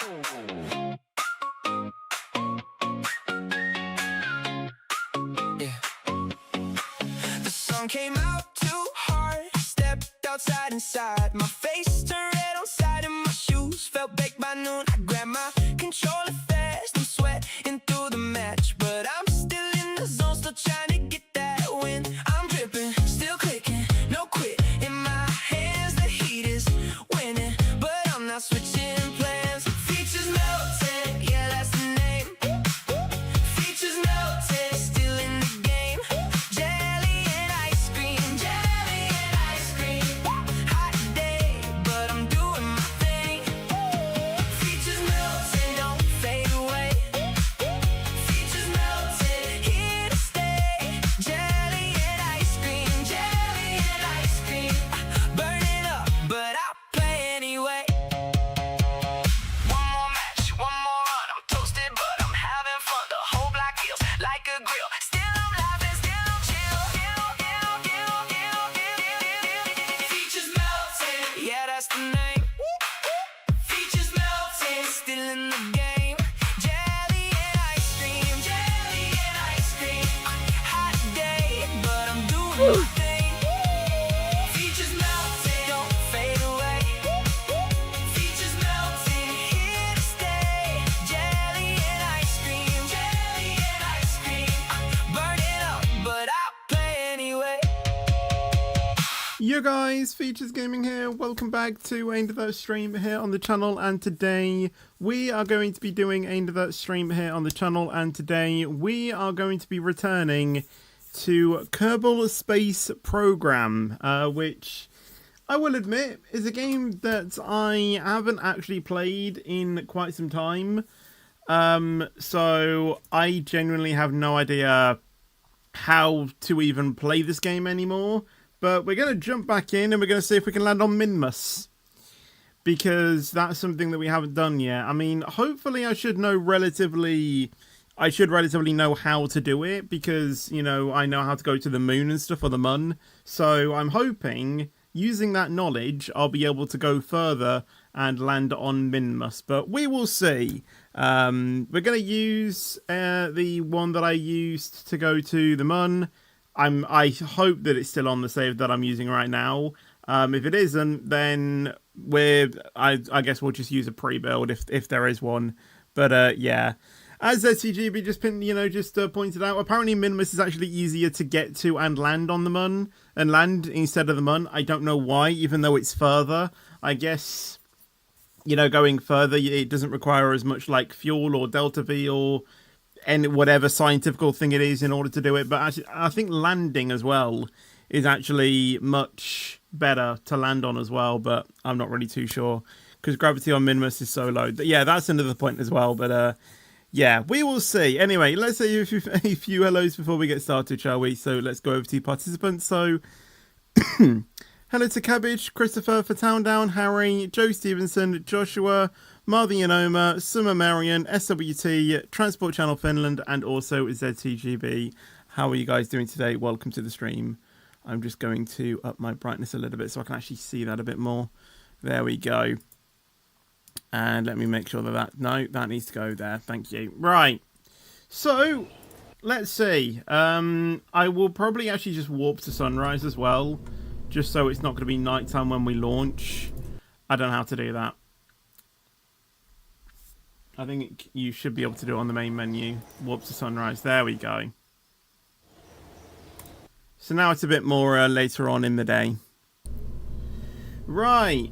Yeah. The sun came out too hard, stepped outside inside. My face turned red on side and my shoes felt baked by noon. I grabbed my controller fast, I'm sweating through the match, but I'm still in the zone, still trying to get that win. I'm dripping, still clicking, no quit in my hands. The heat is winning, but I'm not switching plans. Features melting, yeah, that's the name. Features melting, still in the game. Jelly and ice cream, jelly and ice cream. Hot day, but I'm doing my thing. Features melting, don't fade away. Features melting, here to stay. Jelly and ice cream, jelly and ice cream. Burn it up, but I'll play anyway. One more match, one more run. I'm toasted, but I'm having fun. The whole block feels like a grill. Still I'm laughing, still I'm chill. Features melting, yeah, that's the name. Features melting, still in the game. Jelly and ice cream, jelly and ice cream. Hot day, but I'm doing my thing. Features melting, don't fade away. Features melting, here to stay. Jelly and ice cream, jelly and ice cream. Burn it up, but I'll play anyway. Yo guys, Features Gaming here. Welcome back to another stream here on the channel, and today we are going to be doing another stream here on the channel, and today we are going to be returning to Kerbal Space Program, which I will admit is a game that I haven't actually played in quite some time. So I genuinely have no idea how to even play this game anymore. But we're going to jump back in and we're going to see if we can land on MINMUS, because that's something that we haven't done yet. I mean, hopefully I should relatively know how to do it, because, you know, I know how to go to the moon and stuff, or the mun. So I'm hoping, using that knowledge, I'll be able to go further and land on MINMUS. But we will see. We're going to use the one that I used to go to the mun. I hope that it's still on the save that I'm using right now. If it isn't, then I guess we'll just use a pre-build if there is one. But yeah, as ZTGB just pointed out, apparently MINMUS is actually easier to get to and land on the mun, and land instead of the mun. I don't know why, even though it's further. I guess, you know, going further, it doesn't require as much like fuel or Delta V or and whatever scientific thing it is in order to do it. But actually, I think landing as well is actually much better to land on as well, but I'm not really too sure because gravity on MINMUS is so low. But yeah, that's another point as well. But yeah, we will see. Anyway, let's say a few hellos before we get started, shall we? So let's go over to participants. So hello to Cabbage, Christopher, for Town Down, Harry, Joe Stevenson, Joshua, Martha Yanoma, Summer Marion, SWT, Transport Channel Finland, and also ZTGB. How are you guys doing today? Welcome to the stream. I'm just going to up my brightness a little bit so I can actually see that a bit more. There we go. And let me make sure that needs to go there. Thank you. Right. So, let's see. I will probably actually just warp to sunrise as well, just so it's not going to be nighttime when we launch. I don't know how to do that. I think you should be able to do it on the main menu. Warp to sunrise. There we go. So now it's a bit more later on in the day. Right.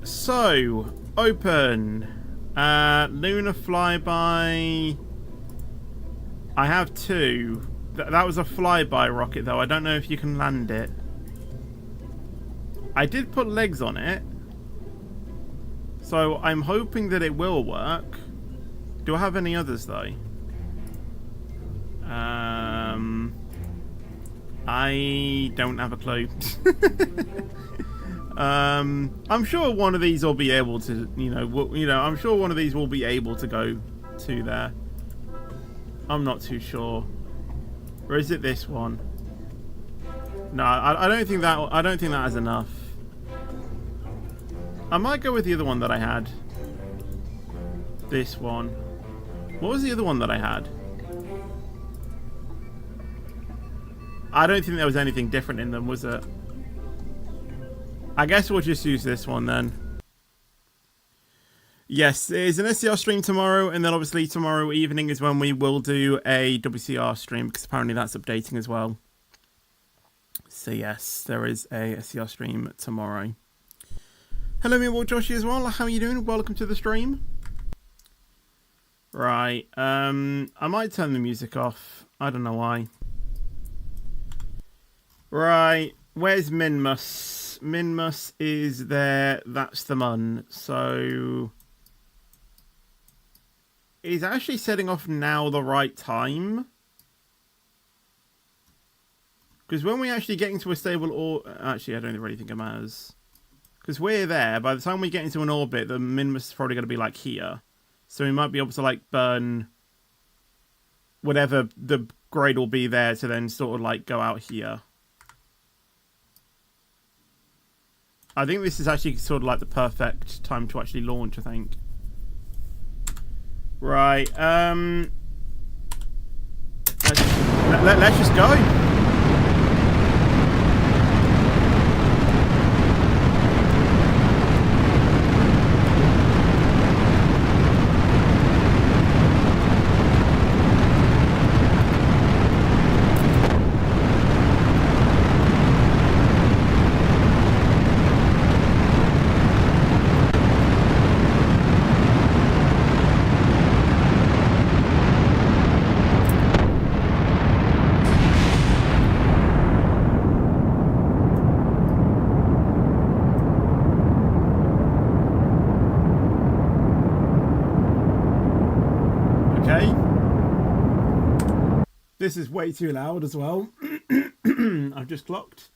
So, open. Lunar flyby. I have two. That was a flyby rocket, though. I don't know if you can land it. I did put legs on it, so I'm hoping that it will work. Do I have any others, though? I don't have a clue. I'm sure one of these will be able to, I'm sure one of these will be able to go to there. I'm not too sure. Or is it this one? No, I don't think that has enough. I might go with the other one that I had. this one. What was the other one that I had? I don't think there was anything different in them, was it? I guess we'll just use this one then. Yes, it is an SCR stream tomorrow, and then obviously tomorrow evening is when we will do a WCR stream, because apparently that's updating as well. So yes, there is a SCR stream tomorrow. Hello, me and Joshy as well. How are you doing? Welcome to the stream. Right, I might turn the music off. I don't know why. Right, where's MINMUS? MINMUS is there. That's the mun. So is actually setting off now the right time? Because when we actually get into a stable orbit... Actually, I don't really think it matters. Because we're there. By the time we get into an orbit, the MINMUS is probably going to be like here. So we might be able to like burn whatever the grade will be there to then sort of like go out here. I think this is actually sort of like the perfect time to actually launch, I think. Right, let's just go. This is way too loud as well. I've just clocked.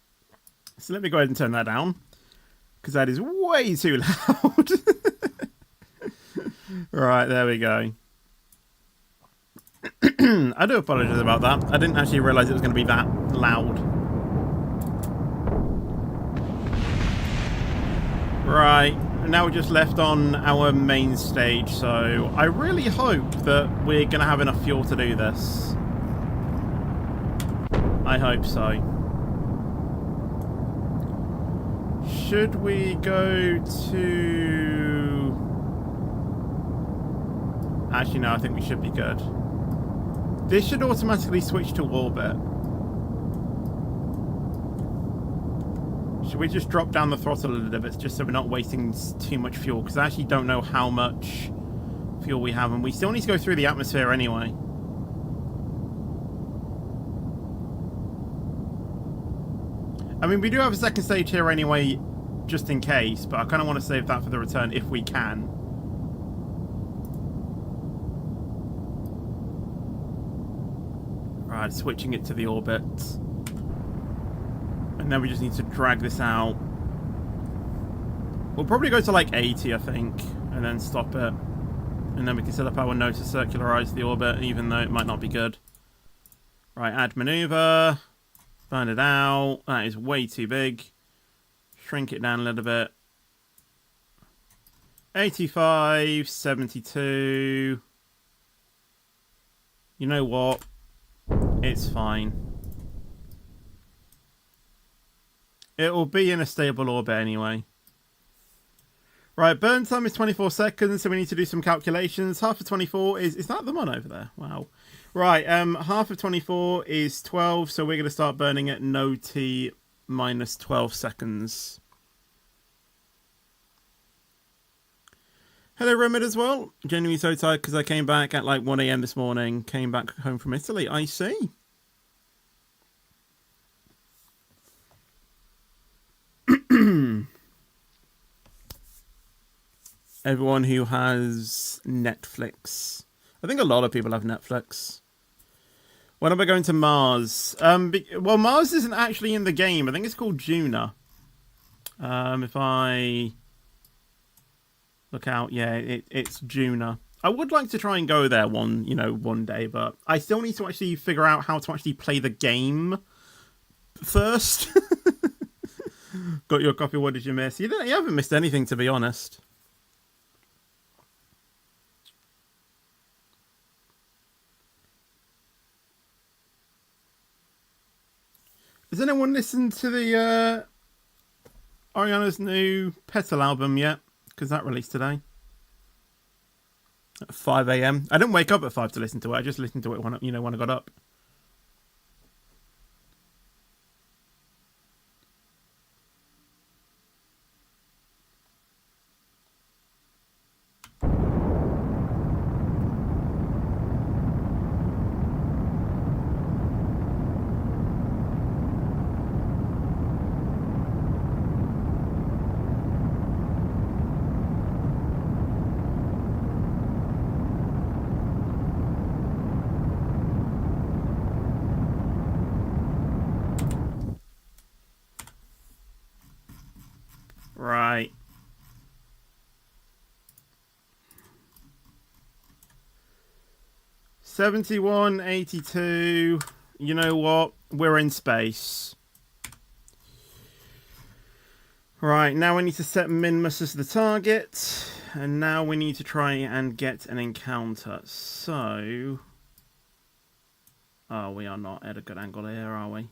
So let me go ahead and turn that down. Because that is way too loud. Right, there we go. I do apologize about that. I didn't actually realise it was going to be that loud. Right, now we're just left on our main stage. So I really hope that we're going to have enough fuel to do this. I hope so. Should we go to... Actually, no, I think we should be good. This should automatically switch to orbit. Should we just drop down the throttle a little bit just so we're not wasting too much fuel? Because I actually don't know how much fuel we have, and we still need to go through the atmosphere anyway. I mean, we do have a second stage here anyway, just in case, but I kind of want to save that for the return if we can. Right, switching it to the orbit. And then we just need to drag this out. We'll probably go to like 80, I think, and then stop it. And then we can set up our node to circularize the orbit, even though it might not be good. Right, add maneuver. Burn it out. That is way too big. Shrink it down a little bit. 85, 72. You know what? It's fine. It will be in a stable orbit anyway. Right, burn time is 24 seconds, so we need to do some calculations. Half of 24 is that the one over there? Wow. Right, half of 24 is 12, so we're going to start burning at no T minus 12 seconds. Hello, Remit as well. Genuinely so tired because I came back at like 1 AM this morning. Came back home from Italy. I see. Everyone who has Netflix. I think a lot of people have Netflix. When am I going to Mars? Well, Mars isn't actually in the game. I think it's called Juna. If I look out, yeah, it's Juna. I would like to try and go there one day, but I still need to actually figure out how to actually play the game first. Got your copy. What did you miss? You haven't missed anything, to be honest. Has anyone listened to the Ariana's new Petal album yet? Because that released today at 5 a.m. I didn't wake up at 5 to listen to it. I just listened to it when I got up. Right. $71, $82. You know what? We're in space. Right, now we need to set MINMUS as the target. And now we need to try and get an encounter. So... Oh, we are not at a good angle here, are we?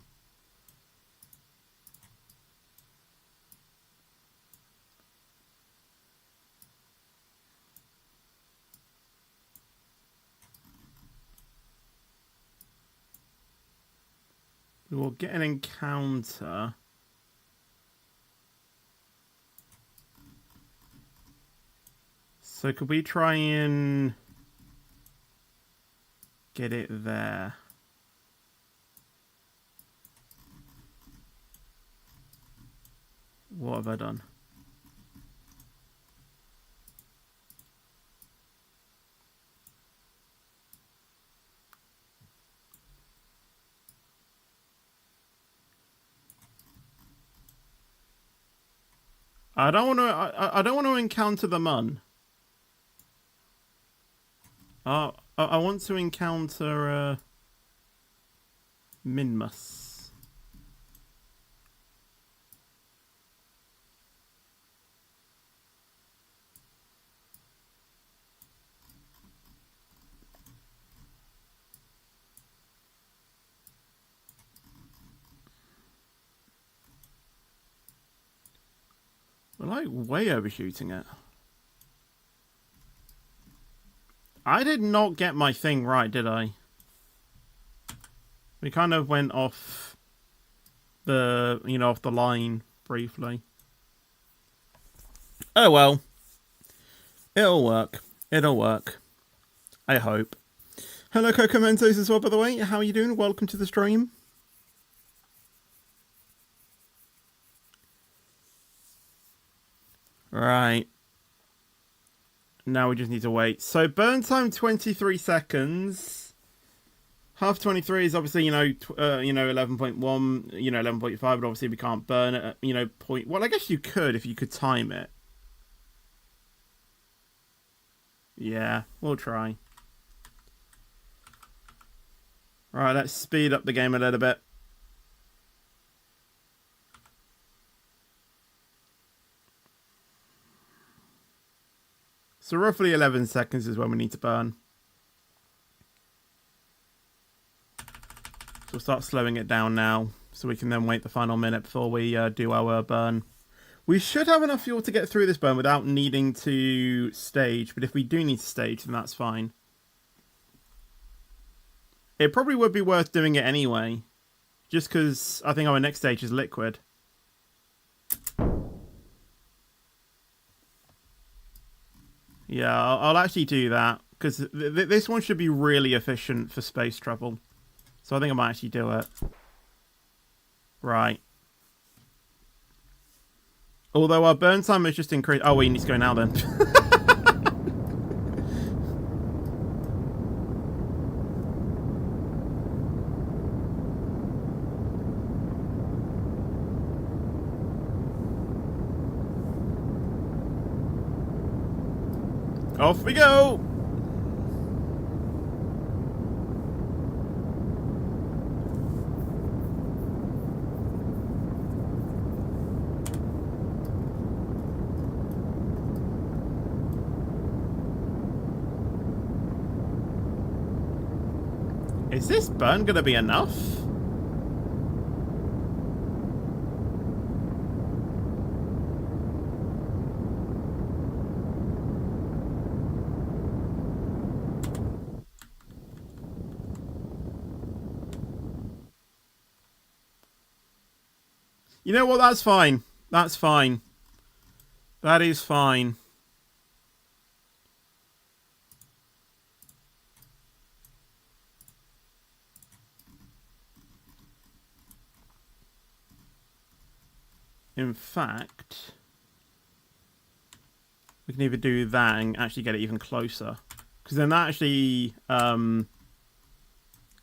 We will get an encounter. So could we try and get it there? What have I done? I don't want to. I don't want to encounter the Mun. I want to encounter MINMUS. We're like way overshooting it. I did not get my thing right, did I? We kind of went off the, off the line briefly. Oh well. It'll work. It'll work. I hope. Hello, Coco Mentos as well, by the way. How are you doing? Welcome to the stream. Right. Now we just need to wait. So burn time 23 seconds. Half 23 is obviously 11.1, 11.5, but obviously we can't burn it at point. Well, I guess you could if you could time it. Yeah, we'll try. Right, let's speed up the game a little bit. So roughly 11 seconds is when we need to burn. So we'll start slowing it down now, so we can then wait the final minute before we do our burn. We should have enough fuel to get through this burn without needing to stage, but if we do need to stage, then that's fine. It probably would be worth doing it anyway, just because I think our next stage is liquid. Yeah, I'll actually do that, because this one should be really efficient for space travel. So I think I might actually do it. Right. Although our burn time is just increased. Oh, we need to go now then. Off we go! Is this burn gonna be enough? You know what? That's fine. That's fine. That is fine. In fact, we can either do that and actually get it even closer. Because then that actually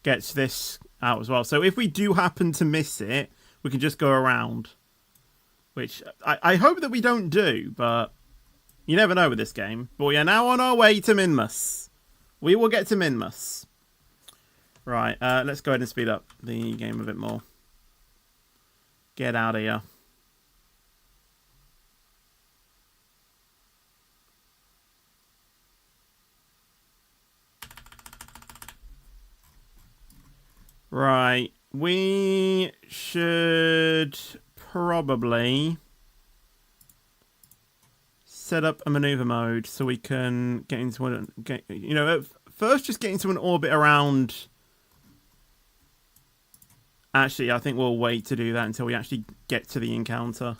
gets this out as well. So if we do happen to miss it, we can just go around. Which I hope that we don't do, but you never know with this game. But we are now on our way to MINMUS. We will get to MINMUS. Right, let's go ahead and speed up the game a bit more. Get out of here. Right, we should probably set up a maneuver mode so we can get into an, first just get into an orbit around. Actually, I think we'll wait to do that until we actually get to the encounter.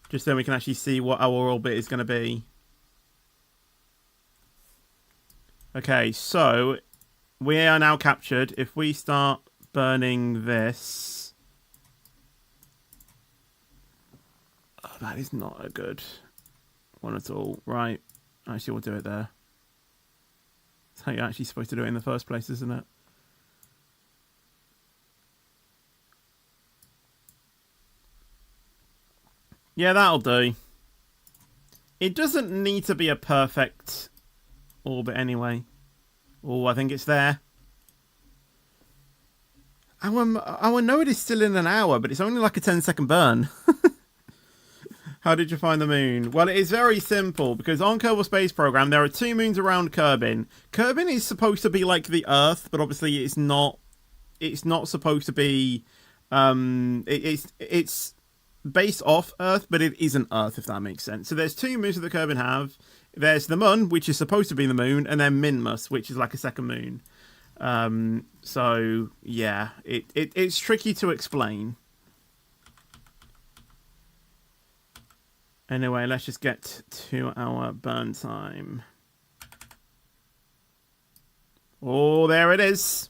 Just then we can actually see what our orbit is going to be. Okay, so we are now captured. If we start burning this... Oh, that is not a good one at all. Right. Actually, we'll do it there. That's how you're actually supposed to do it in the first place, isn't it? Yeah, that'll do. It doesn't need to be a perfect orbit anyway. Oh, I think it's there. Our node is still in an hour, but it's only like a 10-second burn. How did you find the moon? Well, it is very simple, because on Kerbal Space Program, there are 2 moons around Kerbin. Kerbin is supposed to be like the Earth, but obviously it's not supposed to be... It's based off Earth, but it isn't Earth, if that makes sense. So there's 2 moons that Kerbin have. There's the Mun, which is supposed to be the moon, and then MINMUS, which is like a second moon. So, yeah, it's tricky to explain. Anyway, let's just get to our burn time. Oh, there it is.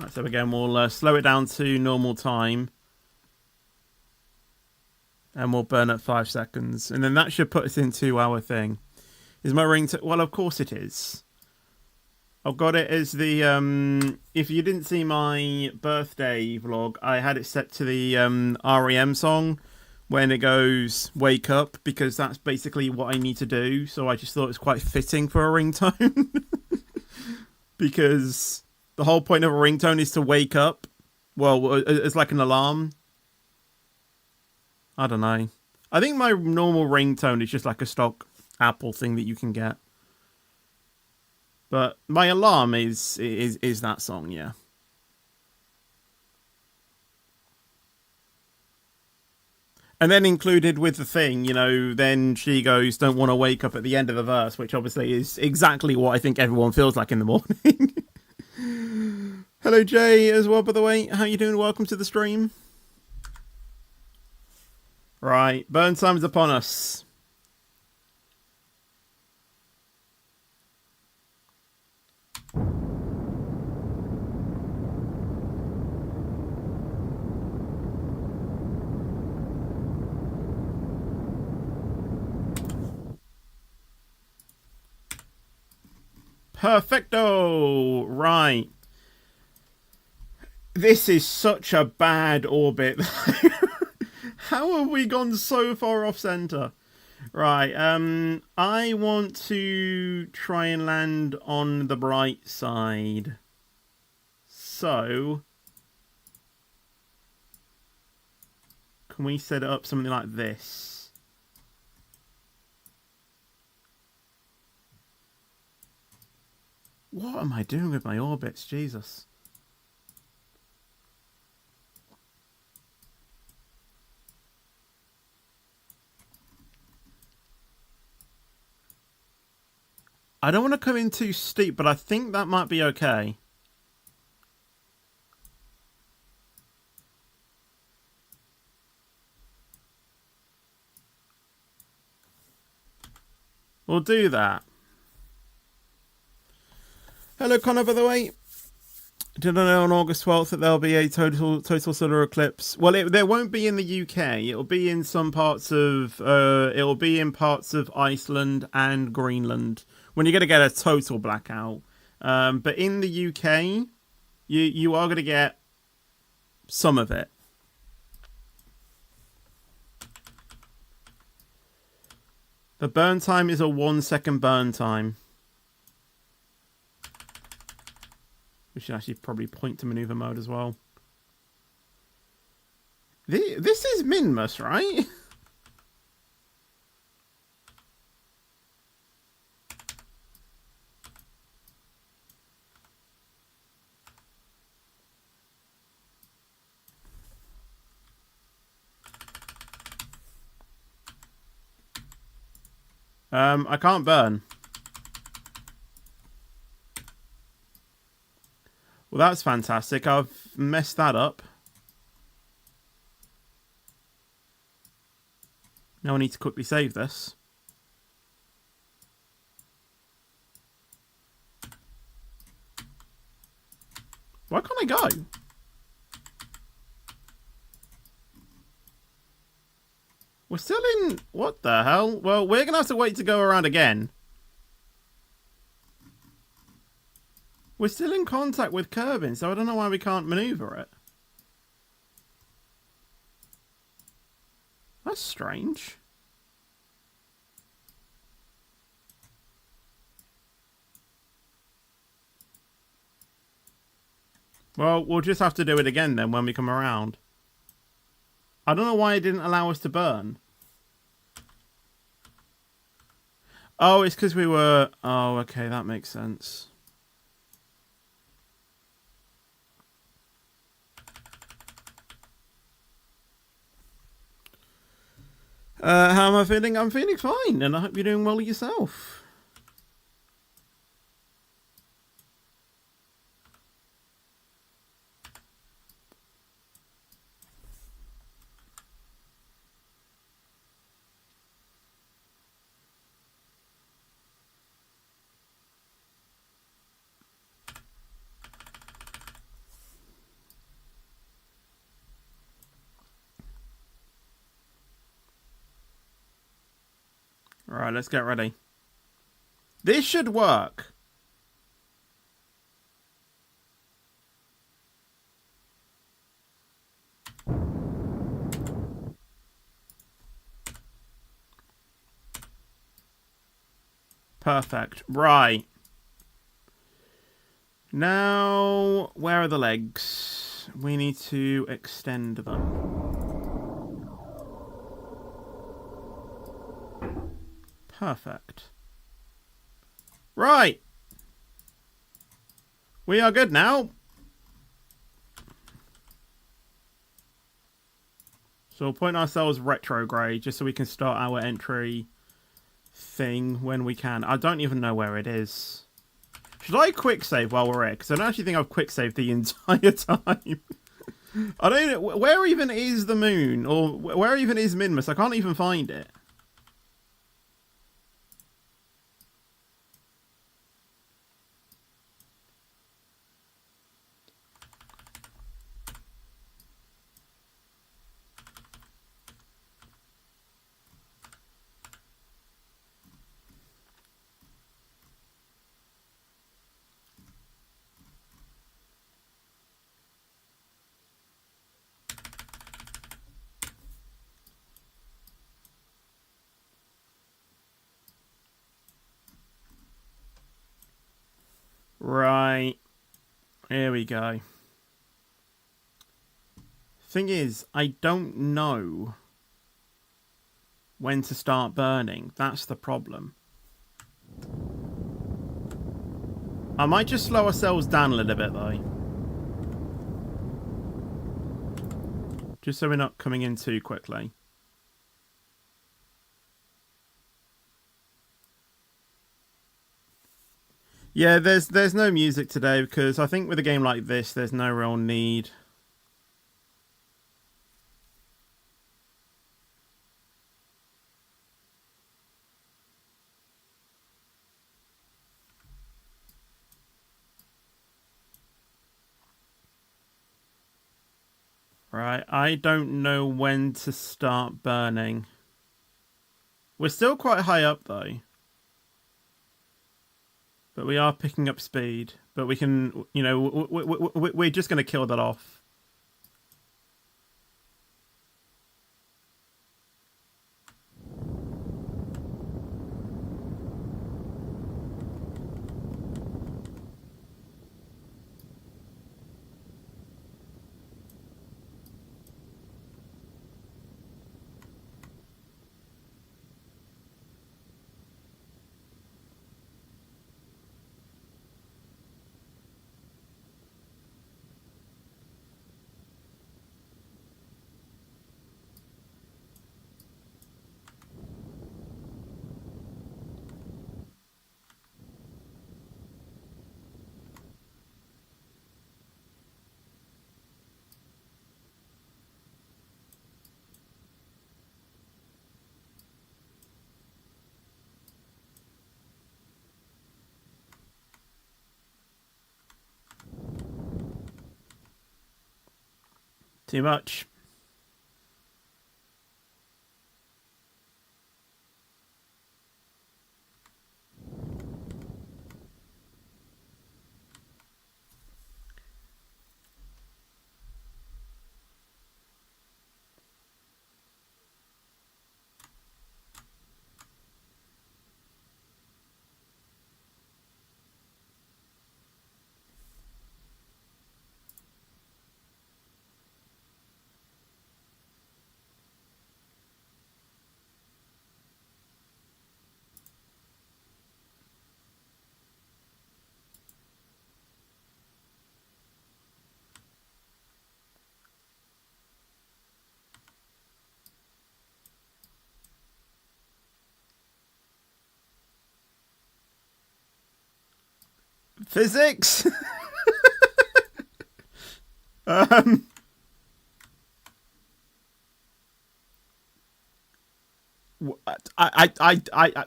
Right, so again, we'll slow it down to normal time. And we'll burn at 5 seconds. And then that should put us into our thing. Is my ring... Well, of course it is. I've got it as the... if you didn't see my birthday vlog, I had it set to the REM song when it goes Wake Up, because that's basically what I need to do. So I just thought it was quite fitting for a ringtone. Because the whole point of a ringtone is to wake up. Well, it's like an alarm. I don't know. I think my normal ringtone is just like a stock Apple thing that you can get. But my alarm is that song, yeah. And then included with the thing, then she goes, don't want to wake up at the end of the verse, which obviously is exactly what I think everyone feels like in the morning. Hello, Jay, as well, by the way. How you doing? Welcome to the stream. Right, burn time is upon us. Perfecto! Right. This is such a bad orbit. How have we gone so far off center? Right, I want to try and land on the bright side. So, can we set it up something like this? What am I doing with my orbits? Jesus. I don't want to come in too steep, but I think that might be okay. We'll do that. Hello, Connor, by the way. Did I know on August 12th that there'll be a total solar eclipse? Well, there won't be in the UK. It'll be in some parts of. It'll be in parts of Iceland and Greenland when you're going to get a total blackout. But in the UK, you are going to get some of it. The burn time is a 1 second burn time. We should actually probably point to maneuver mode as well. This is MINMUS, right? I can't burn. Well, that's fantastic. I've messed that up. Now I need to quickly save this. Why can't I go? We're still in... What the hell? Well, we're going to have to wait to go around again. We're still in contact with Kerbal, so I don't know why we can't maneuver it. That's strange. Well, we'll just have to do it again then when we come around. I don't know why it didn't allow us to burn. Oh, it's because we were... Oh, okay, that makes sense. How am I feeling? I'm feeling fine, and I hope you're doing well yourself. Alright, let's get ready. This should work. Perfect. Right. Now, where are the legs? We need to extend them. Perfect. Right. We are good now. So we'll point ourselves retrograde just so we can start our entry thing when we can. I don't even know where it is. Should I quick save while we're here? Because I don't actually think I've quick saved the entire time. I don't know. Where even is the moon? Or where even is MINMUS? I can't even find it. Right. Here we go. Thing is, I don't know when to start burning. That's the problem. I might just slow ourselves down a little bit, though. Just so we're not coming in too quickly. Yeah, there's no music today because I think with a game like this, there's no real need. Right, I don't know when to start burning. We're still quite high up though. But we are picking up speed. But we can, you know, we're just going to kill that off. Too much. Physics? um...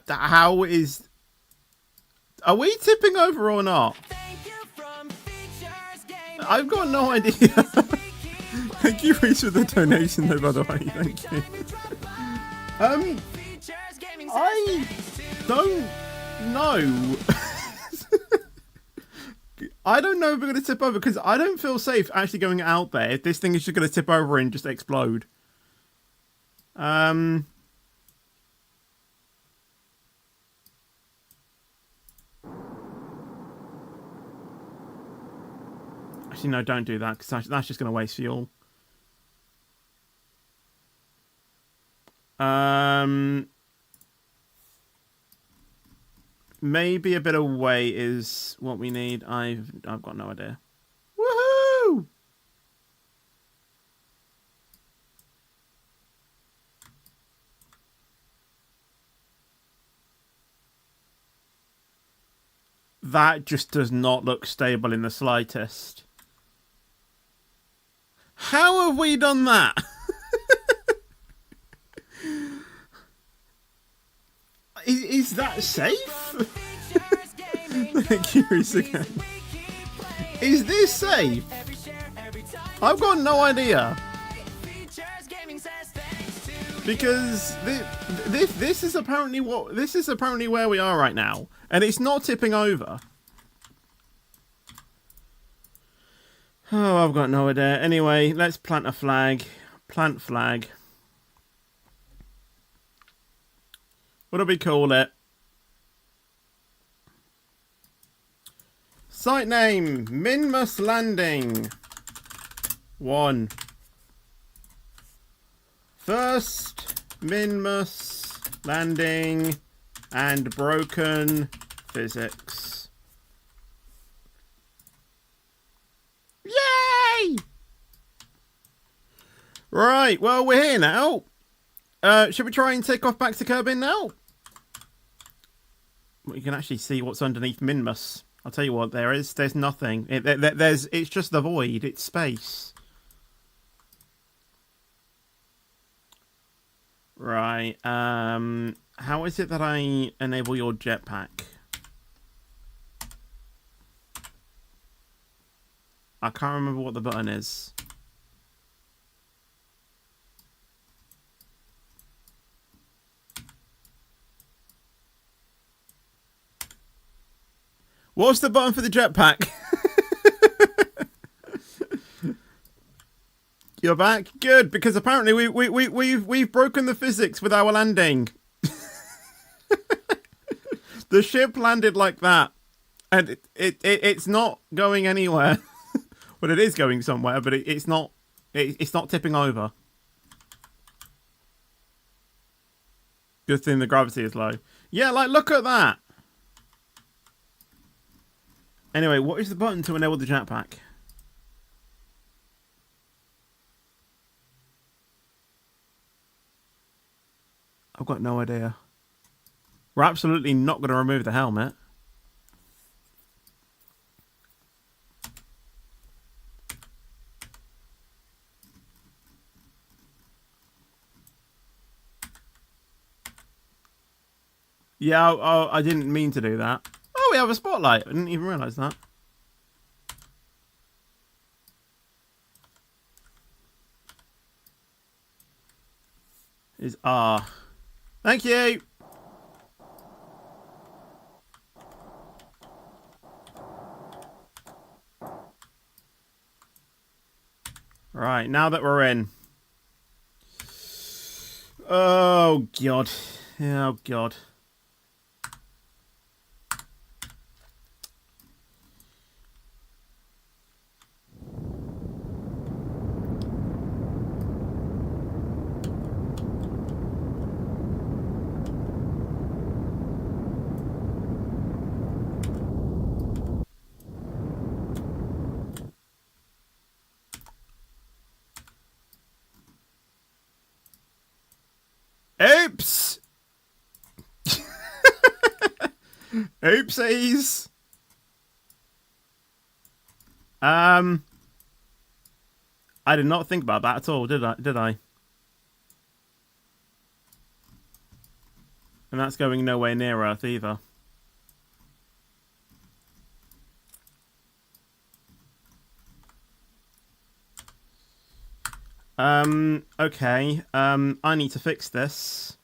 how is... Are we tipping over or not? I've got no idea. Thank you, Reese, for the donation, though, by the way. Thank you. I don't know. I don't know if we're going to tip over because I don't feel safe actually going out there if this thing is just going to tip over and just explode. Actually, no, don't do that because that's just going to waste fuel. Maybe a bit of weight is what we need. I've got no idea. Woohoo! That just does not look stable in the slightest. How have we done that? Is that safe? Thank you, Reese, again. Is this safe? I've got no idea. Because this is apparently where we are right now, and it's not tipping over. Oh, I've got no idea. Anyway, let's plant a flag. Plant flag. What do we call it? Site name, MINMUS Landing. 1. First MINMUS landing and broken physics. Yay! Right, well, we're here now. Should we try and take off back to Kerbal now? Well, you can actually see what's underneath MINMUS. I'll tell you what, there's nothing. It's just the void. It's space. Right. How is it that I enable your jetpack? I can't remember what the button is. What's the button for the jetpack? You're back? Good, because apparently we've broken the physics with our landing. The ship landed like that, and it's not going anywhere. Well, it is going somewhere, but it's not tipping over. Good thing the gravity is low. Yeah, like look at that. Anyway, what is the button to enable the jetpack? I've got no idea. We're absolutely not going to remove the helmet. Yeah, I didn't mean to do that. Oh, we have a spotlight. I didn't even realise that. Is R. Thank you. Right, now that we're in. Oh, God. Oh, God. Oops! Oopsies! I did not think about that at all, did I? And that's going nowhere near Earth either. Okay. I need to fix this.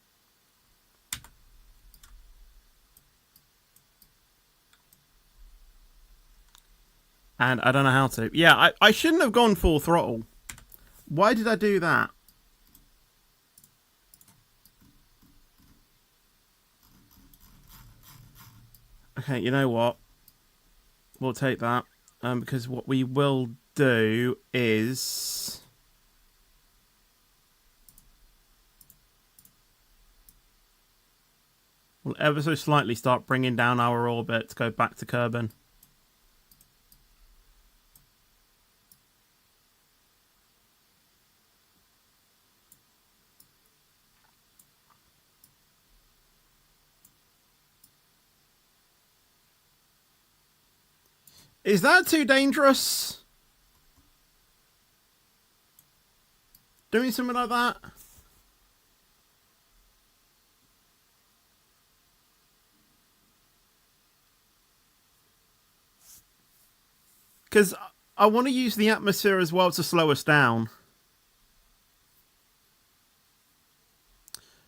And I don't know how to. Yeah, I shouldn't have gone full throttle. Why did I do that? Okay, you know what? We'll take that. Because what we will do is... we'll ever so slightly start bringing down our orbit to go back to Kerbal. Is that too dangerous? Doing something like that? Because I want to use the atmosphere as well to slow us down.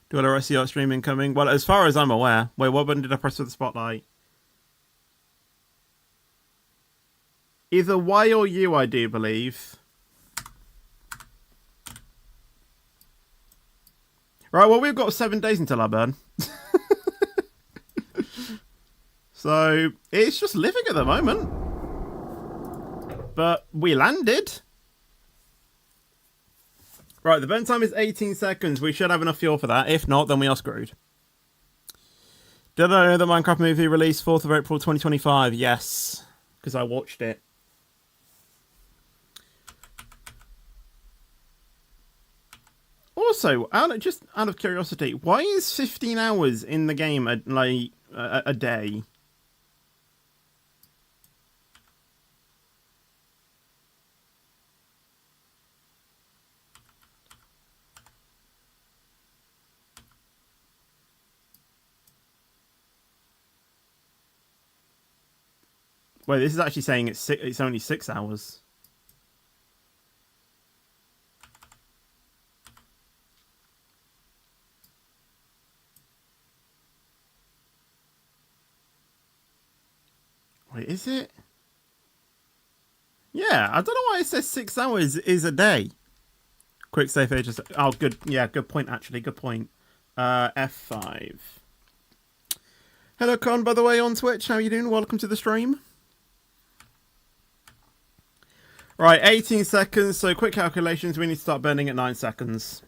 Do I see our stream incoming? Well, as far as I'm aware. Wait, what button did I press with the spotlight? Either Y or U, I do believe. Right, well, we've got 7 days until I burn. So, it's just living at the moment. But we landed. Right, the burn time is 18 seconds. We should have enough fuel for that. If not, then we are screwed. Did I know the Minecraft movie released 4th of April 2025? Yes, because I watched it. Also, just out of curiosity, why is 15 hours in the game a day? Wait, this is actually saying it's only 6 hours. Wait, is it? Yeah, I don't know why it says 6 hours is a day. Quick save ages. Oh, good. Yeah, good point, actually. Good point. F5. Hello, Con, by the way, on Twitch. How you doing? Welcome to the stream. Right, 18 seconds. So, quick calculations. We need to start burning at 9 seconds.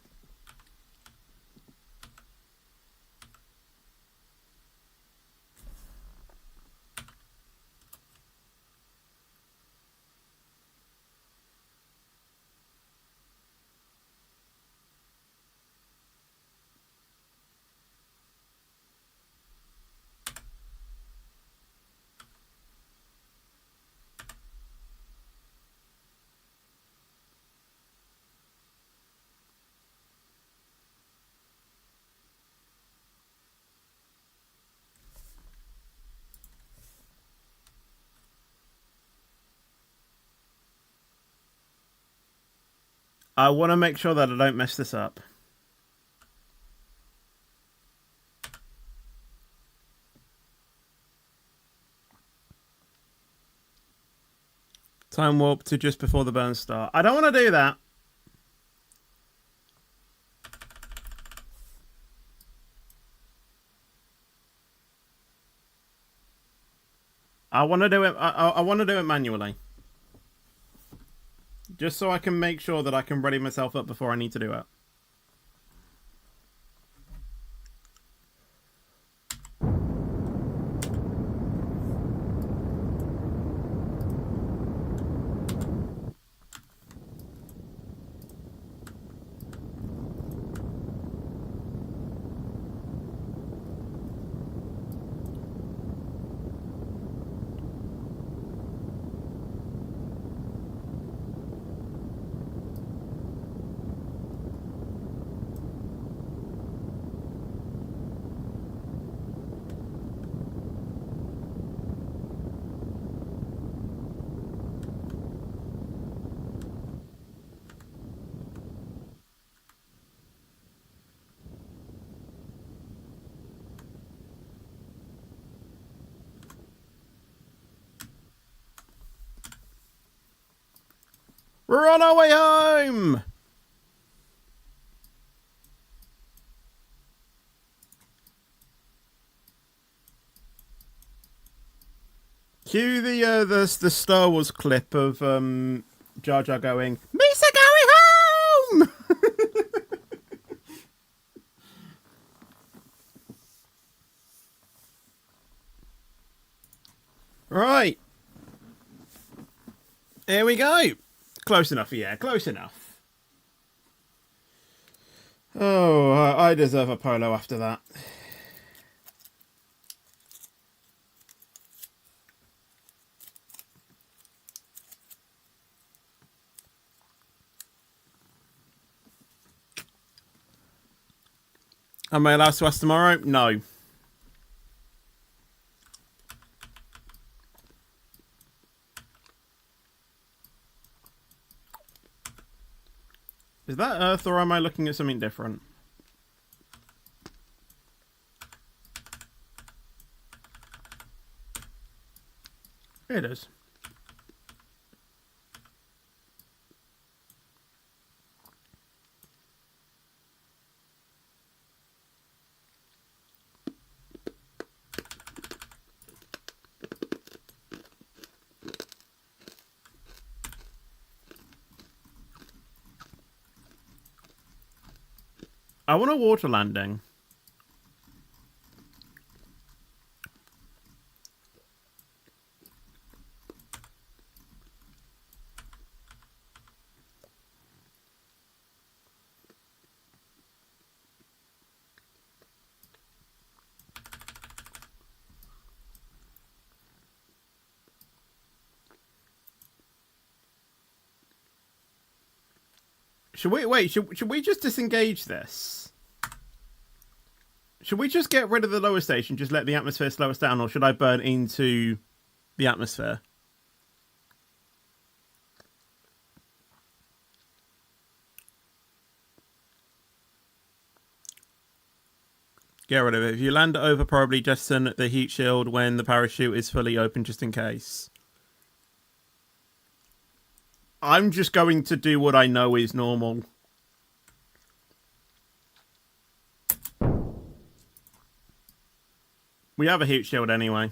I want to make sure that I don't mess this up. Time warp to just before the burn start. I don't want to do that. I want to do it. I want to do it manually, just so I can make sure that I can ready myself up before I need to do it. We're on our way home! Cue the Star Wars clip of Jar Jar going, Misa going home! Right. Here we go. Close enough, yeah, close enough. Oh, I deserve a polo after that. Am I allowed to ask tomorrow? No. Is that Earth, or am I looking at something different? It is. I want a water landing. Should we wait? Should we just disengage this? Should we just get rid of the lower station, just let the atmosphere slow us down, or should I burn into the atmosphere. Get rid of it. If you land over, probably jettison the heat shield when the parachute is fully open, just in case. I'm just going to do what I know is normal. We have a heat shield anyway.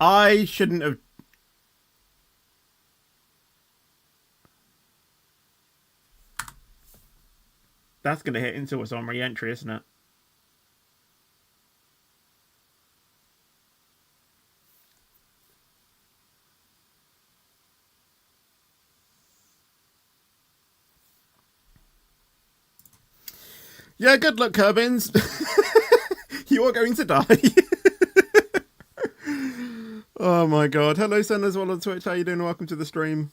I shouldn't have... That's going to hit into us on re-entry, isn't it? Yeah, good luck, Kerbins. You are going to die. Oh my god. Hello, senders all on Twitch. How you doing? Welcome to the stream.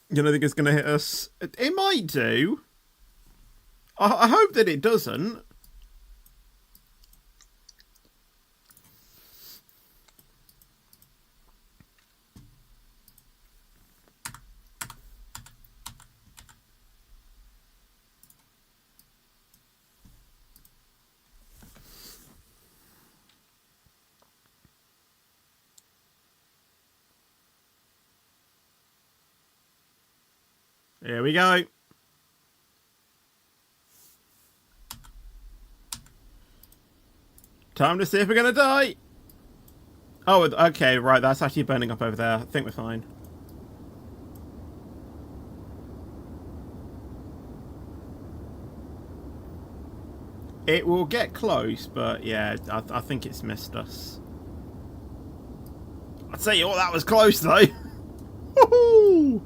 You don't think it's going to hit us? It might do. I hope that it doesn't. Here we go. Time to see if we're going to die. Oh, okay, right. That's actually burning up over there. I think we're fine. It will get close, but yeah, I think it's missed us. I'd tell you what, that was close, though. Woohoo!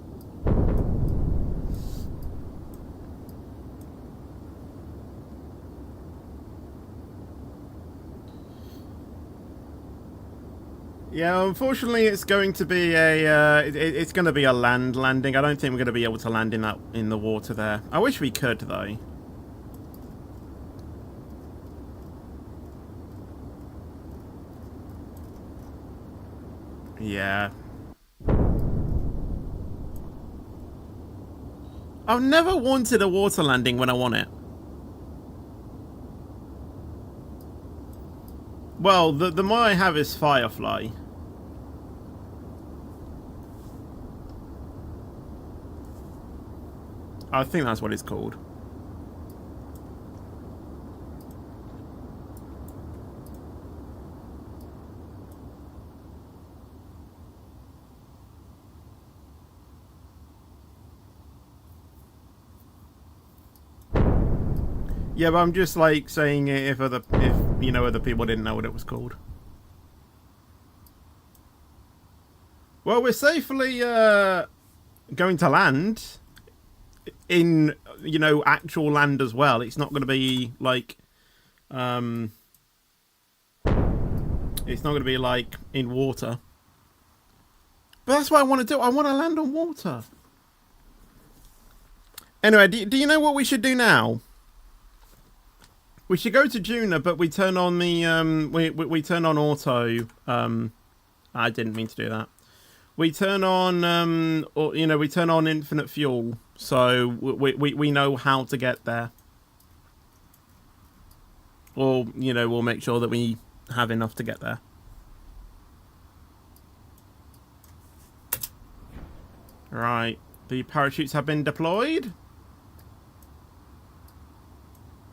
Yeah, unfortunately, it's going to be a it's going to be a land landing. I don't think we're going to be able to land in the water there. I wish we could, though. Yeah. I've never wanted a water landing when I want it. Well, the more I have is Firefly. I think that's what it's called. Yeah, but I'm just like saying it if other people didn't know what it was called. Well, we're safely going to land in, actual land as well. It's not going to be like it's not going to be like in water. But that's what I want to do. I want to land on water. Anyway, do you know what we should do now? We should go to Juna, but we turn on the we turn on auto. I didn't mean to do that. We turn on we turn on infinite fuel, so we know how to get there. Or we'll make sure that we have enough to get there. Right, the parachutes have been deployed.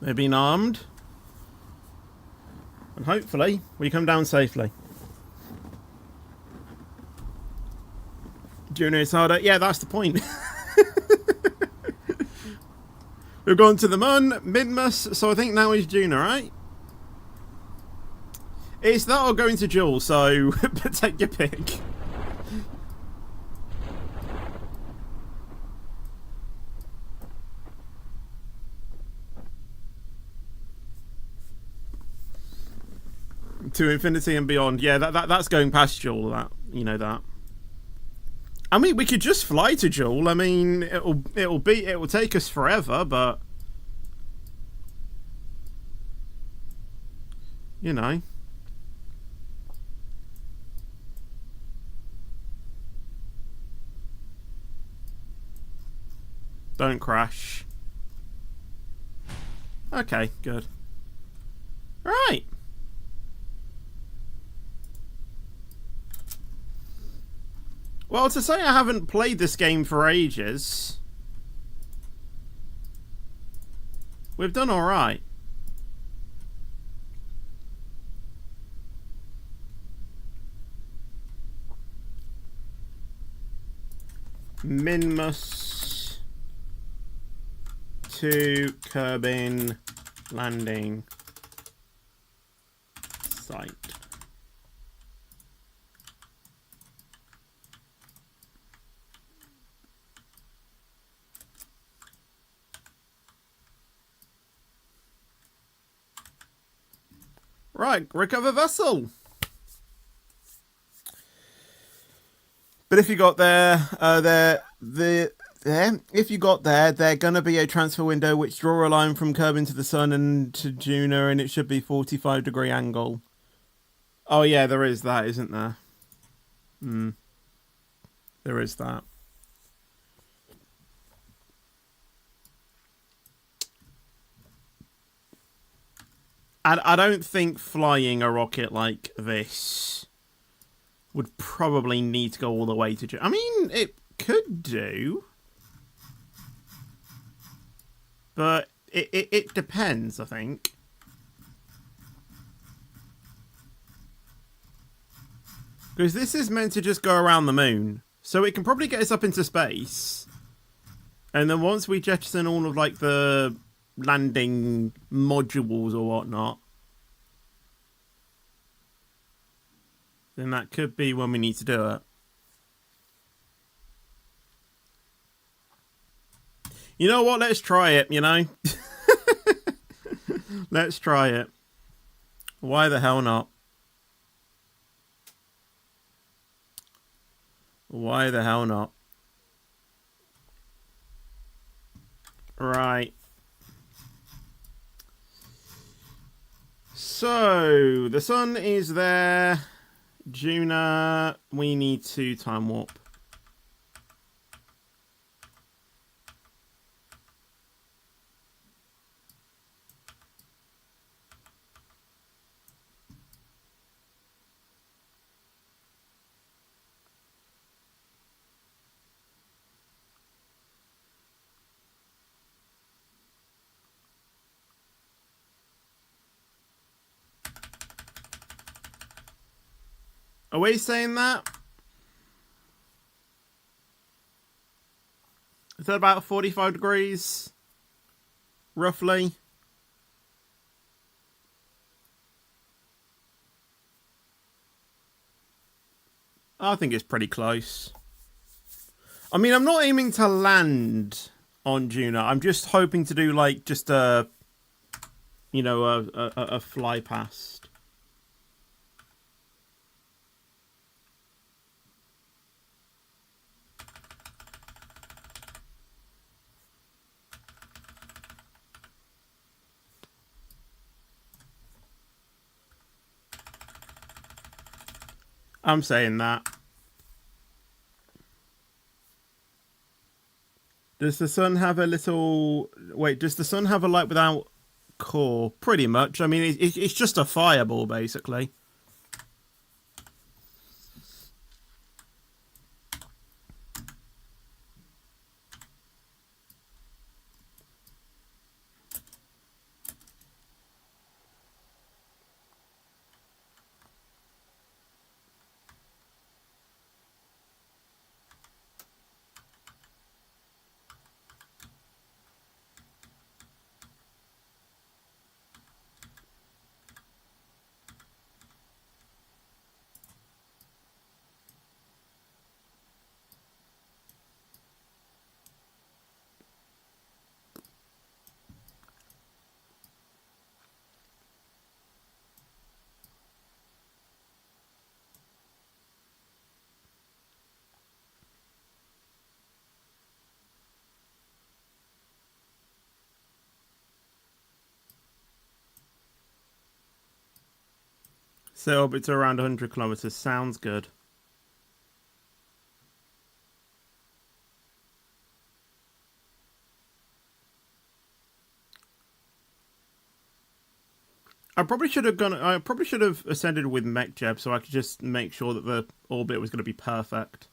They've been armed. And hopefully we come down safely. Juna is harder. Yeah, that's the point. We've gone to the MINMUS, so I think now is Juna, right? It's that or going to Jewel, so take your pick. To infinity and beyond. Yeah, that's going past Jewel. That. I mean, we could just fly to Jewel. I mean, it will take us forever, but Don't crash. Okay, good. Right. Well, to say I haven't played this game for ages, we've done alright. MINMUS to Kerbal landing site. Right, recover vessel. But if you got there, if you got there, there's gonna be a transfer window which draw a line from Kerbal to the sun and to Juna, and it should be 45-degree angle. Oh yeah, there is that, isn't there? There is that. I don't think flying a rocket like this would probably need to go all the way to... I mean, it could do. But it depends, I think. Because this is meant to just go around the moon. So it can probably get us up into space. And then once we jettison all of, like, the landing modules or whatnot, then that could be when we need to do it. You know what? Let's try it, you know? Let's try it. Why the hell not? Why the hell not? Right. So, the sun is there. Juna, we need to time warp. Are we saying that? Is that about 45 degrees? Roughly? I think it's pretty close. I mean, I'm not aiming to land on Juna. I'm just hoping to do, like, just a... You know, a fly past. I'm saying that. Does the sun have a little... Wait, does the sun have a light without core? Pretty much. I mean, it's just a fireball, basically. So orbit to around 100 kilometers. Sounds good. I probably should have gone. I probably should have ascended with MechJeb so I could just make sure that the orbit was going to be perfect.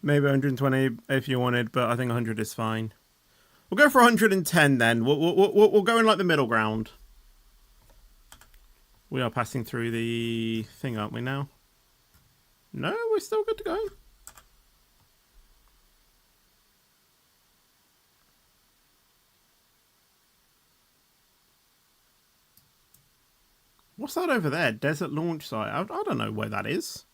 Maybe 120 if you wanted, but I think 100 is fine. We'll go for 110 then. We'll go in like the middle ground. We are passing through the thing, aren't we now? No, we're still good to go. What's that over there? Desert launch site. I don't know where that is.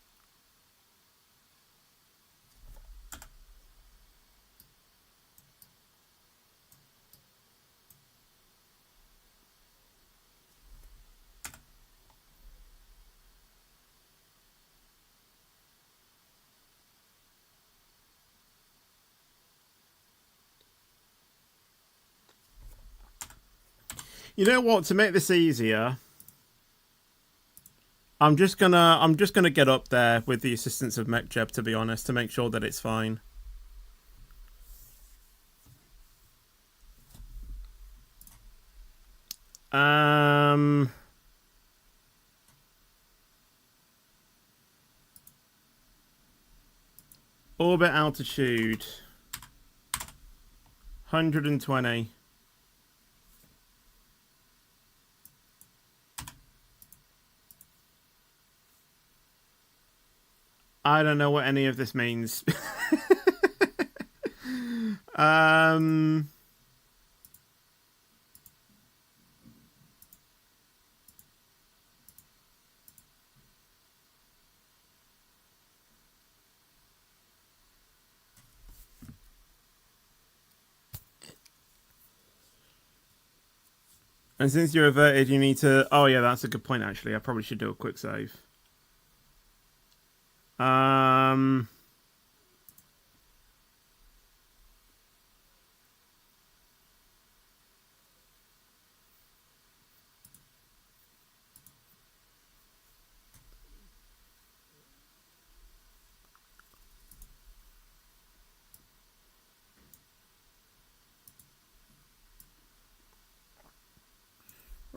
You know what? To make this easier, I'm just gonna get up there with the assistance of MechJeb, to be honest, to make sure that it's fine. Orbit altitude 120. I don't know what any of this means. And since you're averted, you need to... Oh, yeah, that's a good point, actually. I probably should do a quick save.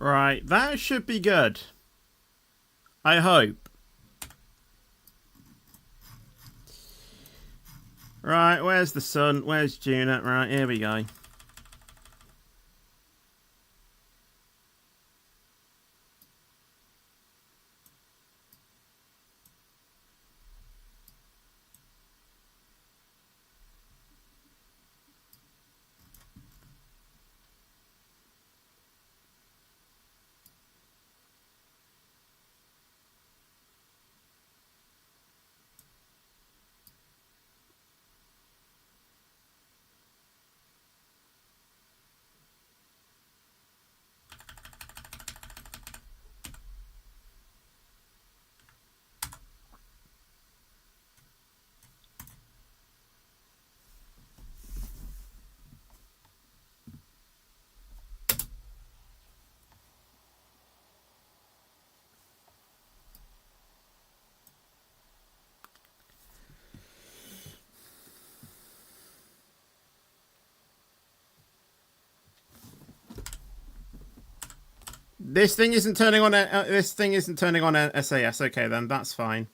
Right, that should be good. I hope. Right, where's the sun? Where's Juna? Right, here we go. This thing isn't turning on. This thing isn't turning on SAS. Okay, then that's fine.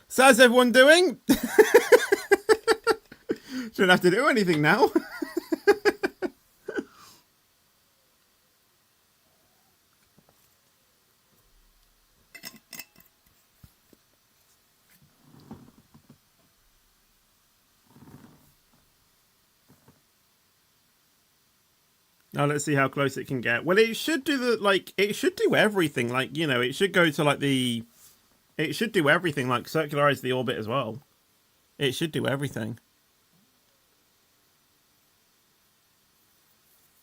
So how's everyone doing? Shouldn't have to do anything now. Now let's see how close it can get. Well, it should do it should do everything. Like, you know, it should go to like it should do everything, like circularize the orbit as well. It should do everything.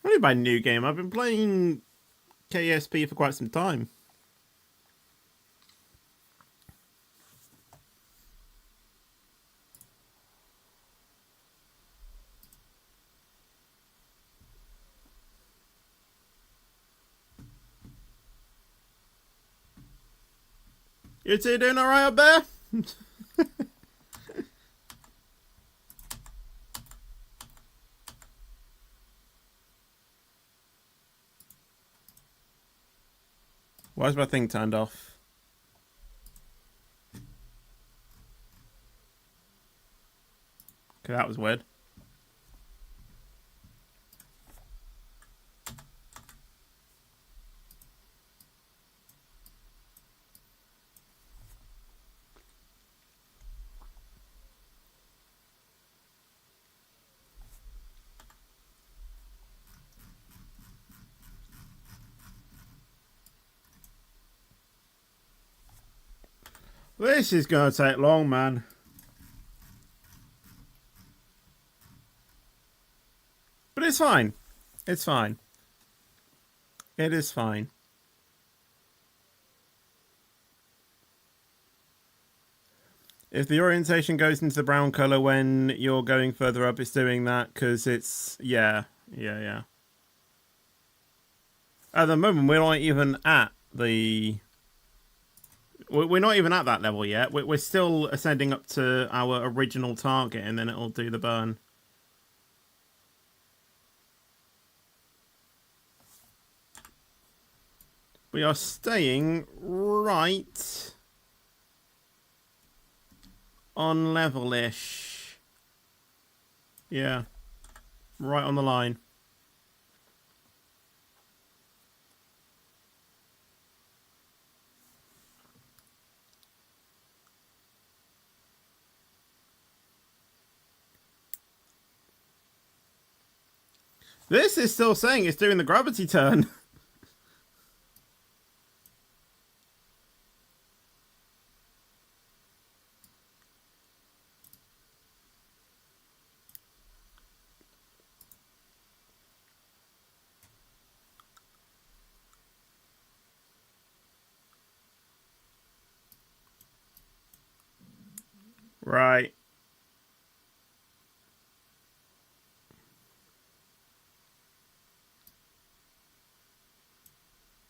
What do you mean by new game? I've been playing KSP for quite some time. You two doing alright up there? Why is my thing turned off? Okay, that was weird. This is gonna take long, man. But it's fine. It's fine. It is fine. If the orientation goes into the brown color when you're going further up, it's doing that because it's... Yeah. At the moment, we're not even at the... We're not even at that level yet. We're still ascending up to our original target, and then it'll do the burn. We are staying right on level-ish. Yeah. Right on the line. This is still saying it's doing the gravity turn. Right.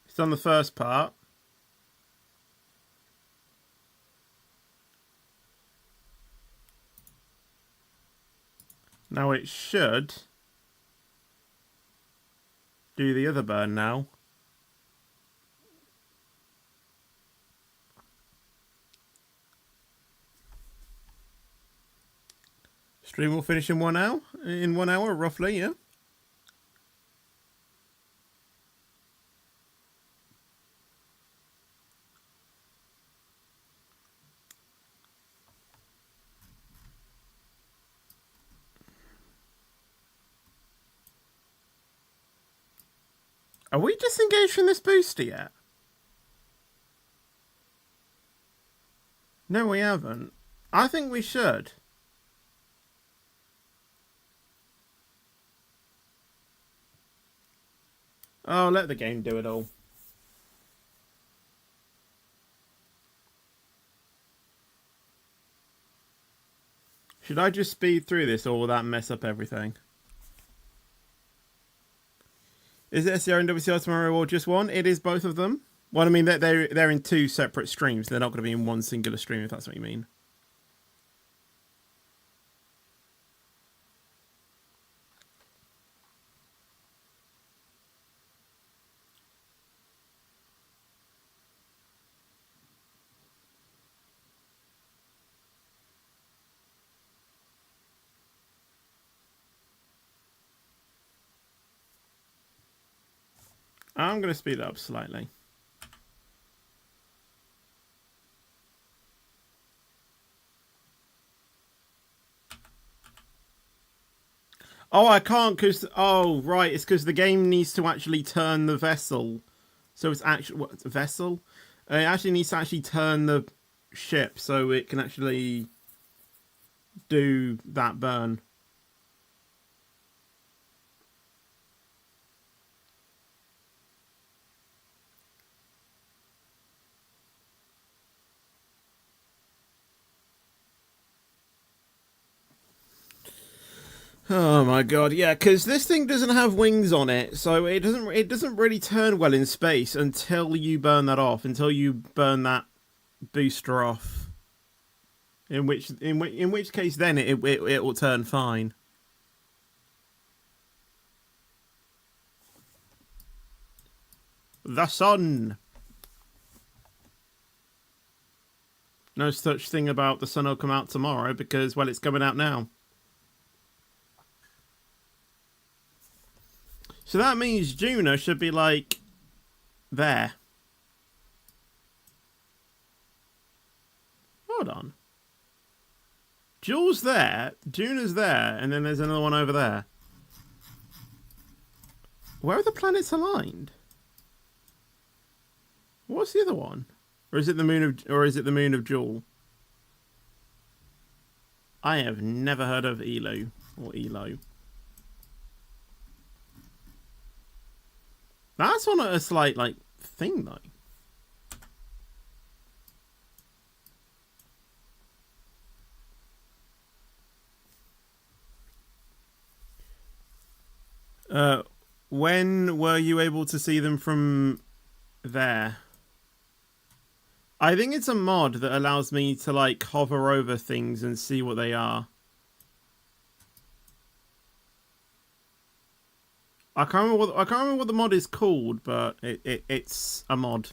It's on the first part. Now it should do the other burn now. Stream will finish in 1 hour. In 1 hour, roughly, yeah. Are we disengaged from this booster yet? No, we haven't. I think we should. Oh, let the game do it all. Should I just speed through this, or will that mess up everything? Is it SCR and WCR tomorrow or just one? It is both of them. Well, I mean, they're in 2 separate streams. They're not going to be in one singular stream, if that's what you mean. I'm going to speed it up slightly. Oh, I can't because... Oh, right. It's because the game needs to actually turn the vessel. So it's actually... What? Vessel? It actually needs to actually turn the ship so it can actually do that burn. Oh my god, yeah, because this thing doesn't have wings on it, so it doesn't really turn well in space until you burn that off, until you burn that booster off. In which case then it will turn fine. The sun. No such thing about the sun will come out tomorrow because, well, it's coming out now. So that means Juno should be, like, there. Hold on. Jules there, Juno's there, and then there's another one over there. Where are the planets aligned? What's the other one? Or is it the moon of Jewel? I have never heard of Elo or Elo. That's on a slight, like, thing, though. When were you able to see them from there? I think it's a mod that allows me to, like, hover over things and see what they are. I can't remember what the mod is called, but it's a mod.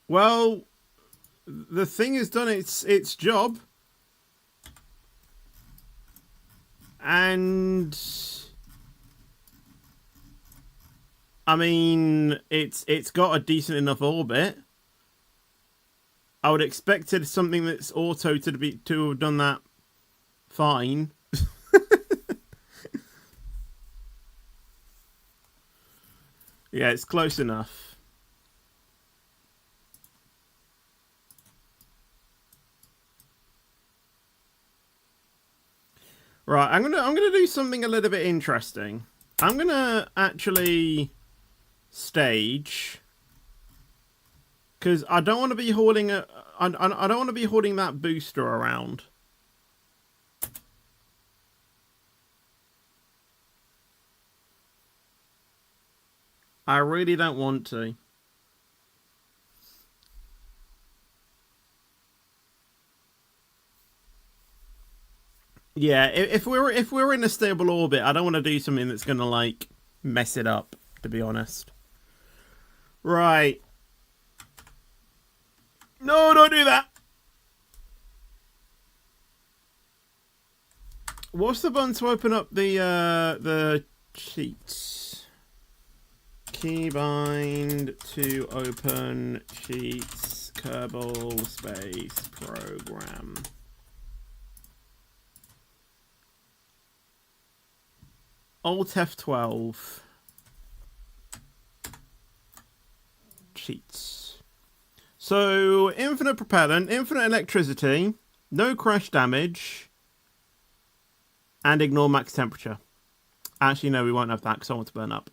Well, the thing has done its job, and I mean it's got a decent enough orbit. I would expect it something that's auto to have done that fine. Yeah, it's close enough. Right, I'm gonna do something a little bit interesting. I'm gonna actually stage because I don't want to be holding I don't want to be holding that booster around. I really don't want to. Yeah, if we're in a stable orbit, I don't want to do something that's gonna, like, mess it up, to be honest. Right. No, don't do that. What's the button to open up the cheats? Keybind to open cheats. Kerbal space program. Alt F12. Cheats. So, infinite propellant, infinite electricity, no crash damage, and ignore max temperature. Actually, no, we won't have that because I want to burn up.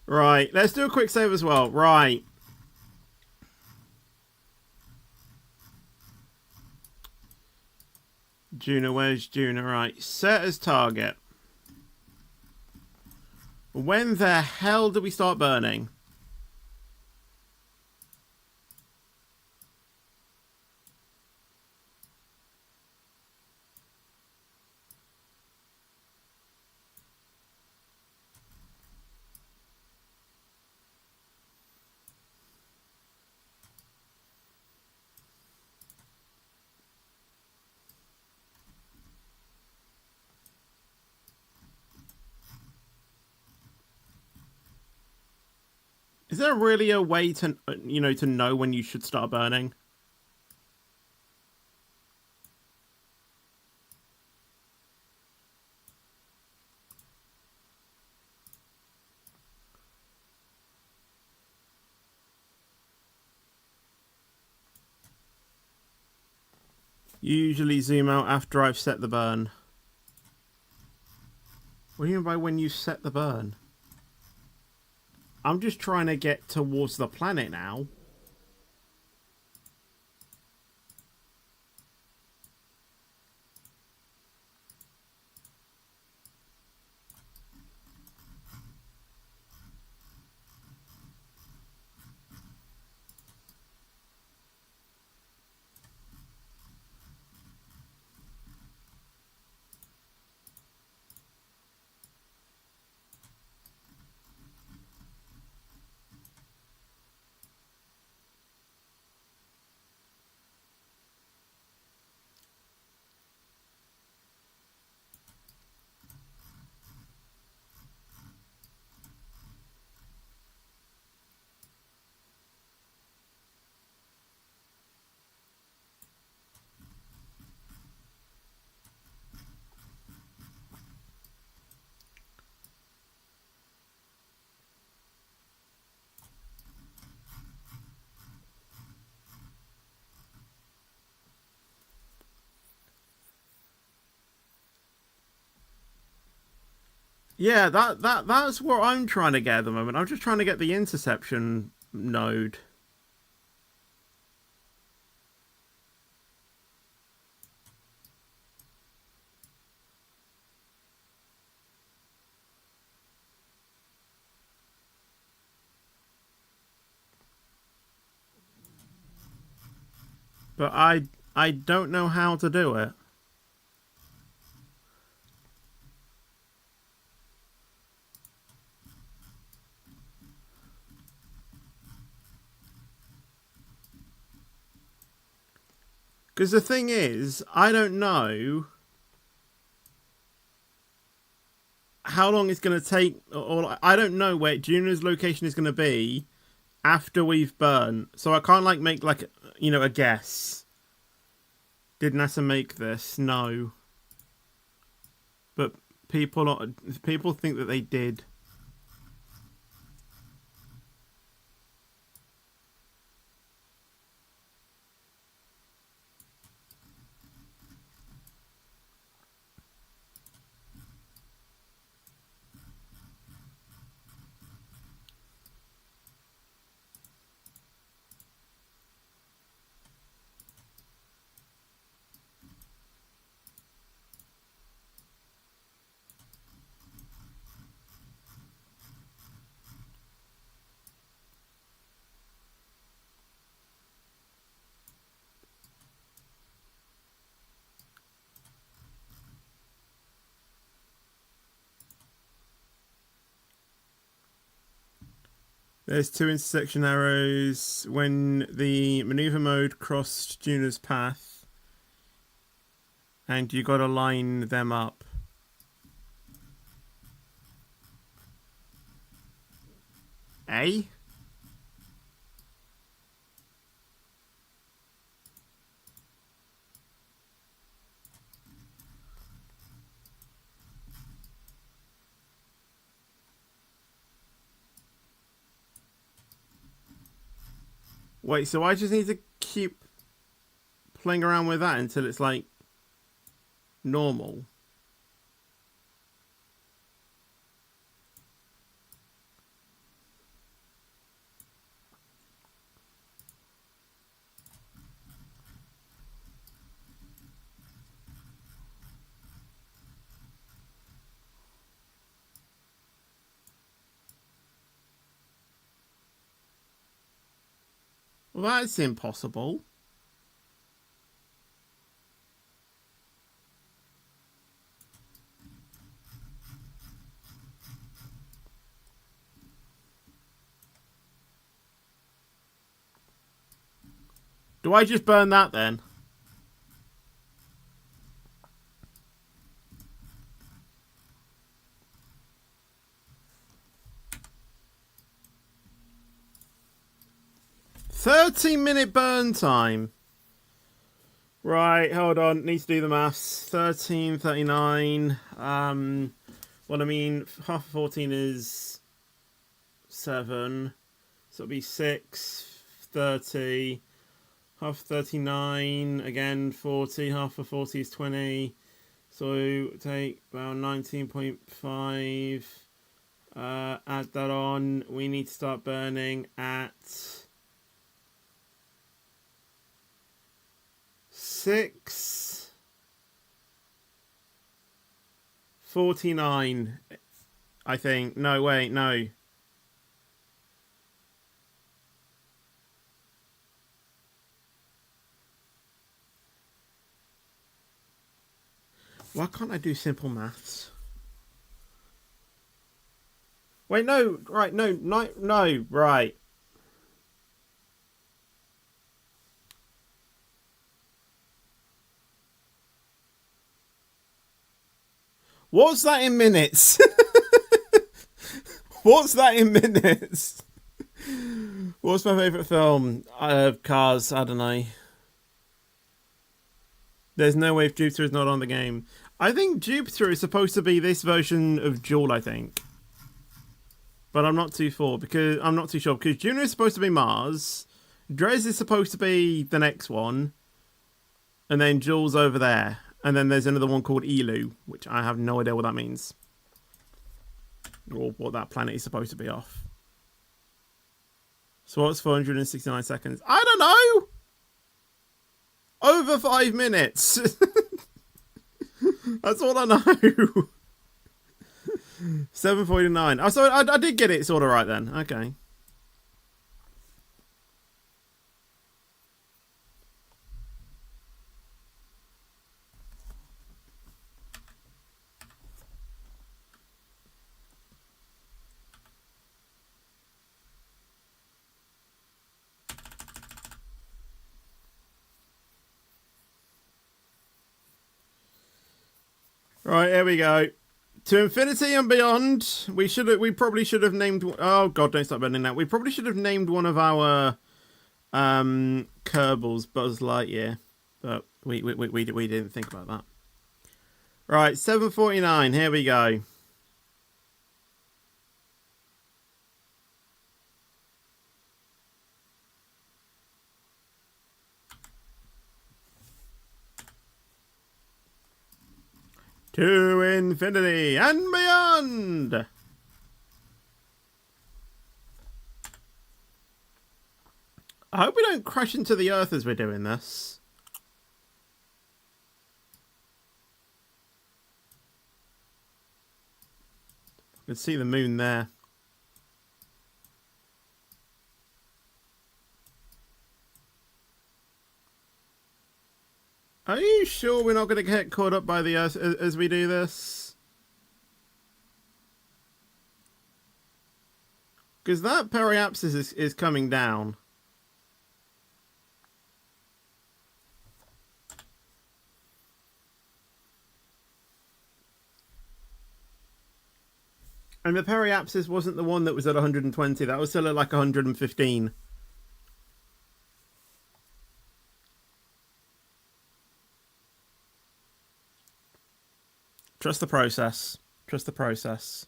Right, let's do a quick save as well. Right. Juno, where's Juno? Right, set as target. When the hell did we start burning? Is there really a way to, to know when you should start burning? Usually zoom out after I've set the burn. What do you mean by when you set the burn? I'm just trying to get towards the planet now. Yeah, that's what I'm trying to get at the moment. I'm just trying to get the interception node. But I don't know how to do it. Because the thing is, I don't know how long it's going to take, or I don't know where Juno's location is going to be after we've burned. So I can't like make like a guess. Did NASA make this? No. But people think that they did. There's 2 intersection arrows when the maneuver mode crossed Juno's path, and you got to line them up. Eh? Wait, so I just need to keep playing around with that until it's like normal. Well, that's impossible. Do I just burn that then? 30-minute burn time. Right, hold on. Need to do the maths. 13:39. Well, I mean, half of 14 is 7. So it'll be 6:30. Half of 39, again 40. Half of 40 is 20. So take about 19.5. Add that on. We need to start burning at 6:49, I think. No, wait, no. Why can't I do simple maths? Wait, no, right, no, right. What's that in minutes? What's that in minutes? What's my favourite film? Cars, I don't know. There's no way if Jupiter is not on the game. I think Jupiter is supposed to be this version of Joule, I think. But I'm not too sure because Juno is supposed to be Mars. Dres is supposed to be the next one. And then Joule's over there. And then there's another one called Elu, which I have no idea what that means. Or what that planet is supposed to be off. So what's 469 seconds? I don't know! Over 5 minutes. That's all I know. 7:49. Oh, so I did get it sort of right then. Okay. Right, here we go. To infinity and beyond. We probably should have named. Oh God, don't start burning that. We probably should have named one of our Kerbals Buzz Lightyear, but we didn't think about that. Right, 7:49. Here we go. To infinity and beyond. I hope we don't crash into the earth as we're doing this. I can see the moon there. Are you sure we're not going to get caught up by the earth as we do this? Because that periapsis is coming down. And the periapsis wasn't the one that was at 120. That was still at like 115. Trust the process. Trust the process.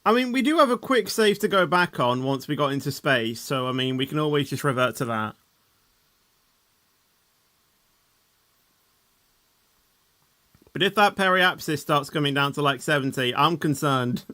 I mean, we do have a quick save to go back on once we got into space. So, I mean, we can always just revert to that. But if that periapsis starts coming down to like 70, I'm concerned.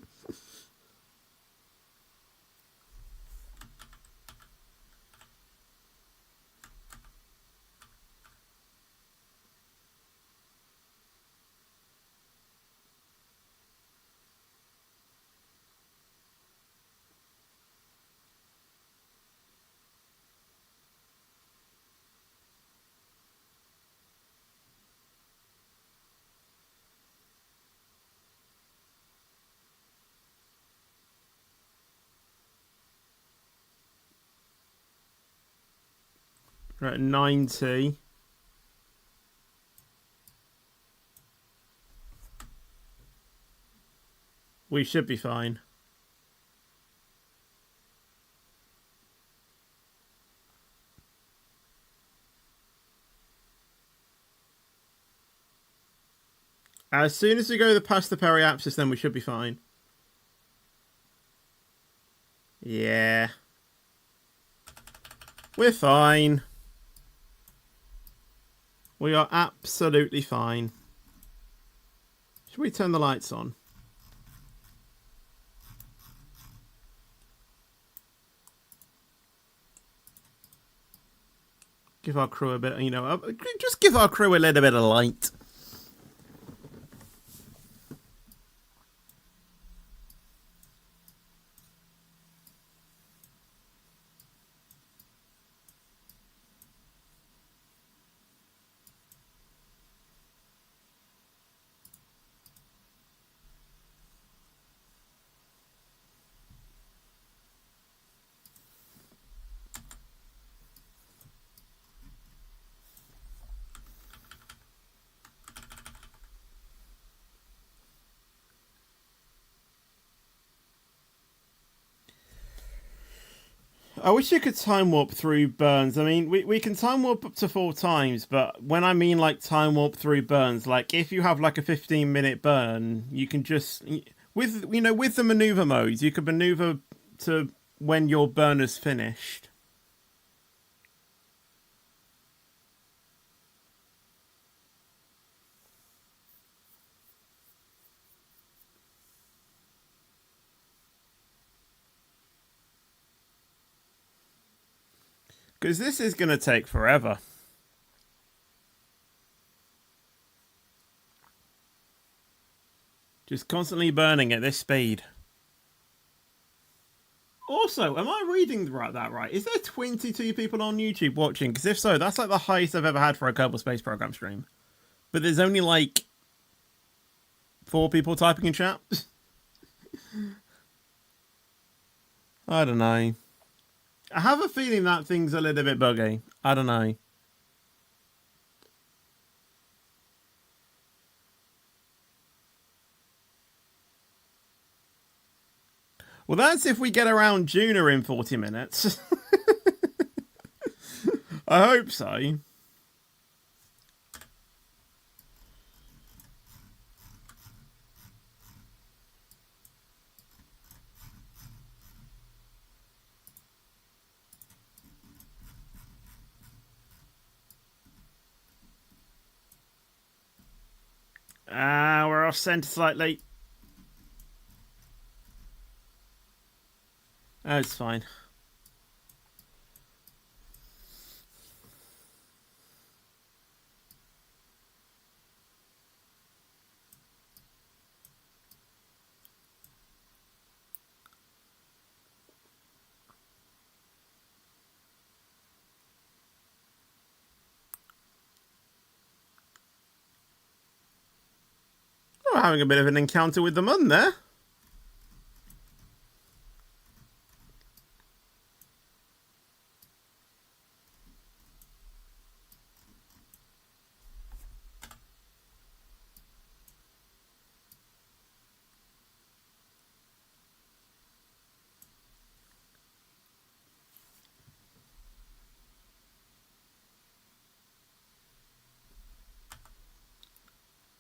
We're at 90. We should be fine. As soon as we go past the periapsis, then we should be fine. Yeah. We're fine. We are absolutely fine. Should we turn the lights on? Give our crew a bit, you know, just give our crew a little bit of light. I wish you could time warp through burns. I mean, we can time warp up to 4 times, but when I mean like time warp through burns, like if you have like a 15-minute burn, you can just with with the maneuver modes, you can maneuver to when your burn is finished. Because this is going to take forever. Just constantly burning at this speed. Also, am I reading that right? Is there 22 people on YouTube watching? Because if so, that's like the highest I've ever had for a Kerbal Space Program stream. But there's only like 4 people typing in chat. I don't know. I have a feeling that thing's a little bit buggy. I don't know. Well, that's if we get around Juna in 40 minutes. I hope so. We're off centre slightly. Oh, it's fine. We're having a bit of an encounter with the mun there.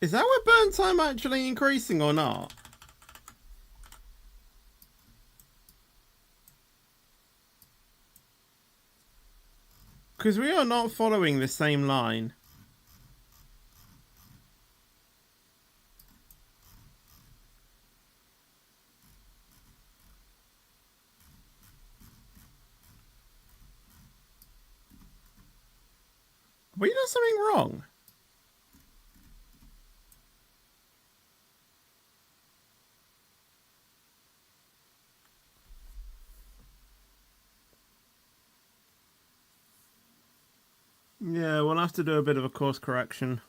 Is that where burn time actually increasing or not? Because we are not following the same line. Have we done something wrong? Yeah, we'll have to do a bit of a course correction.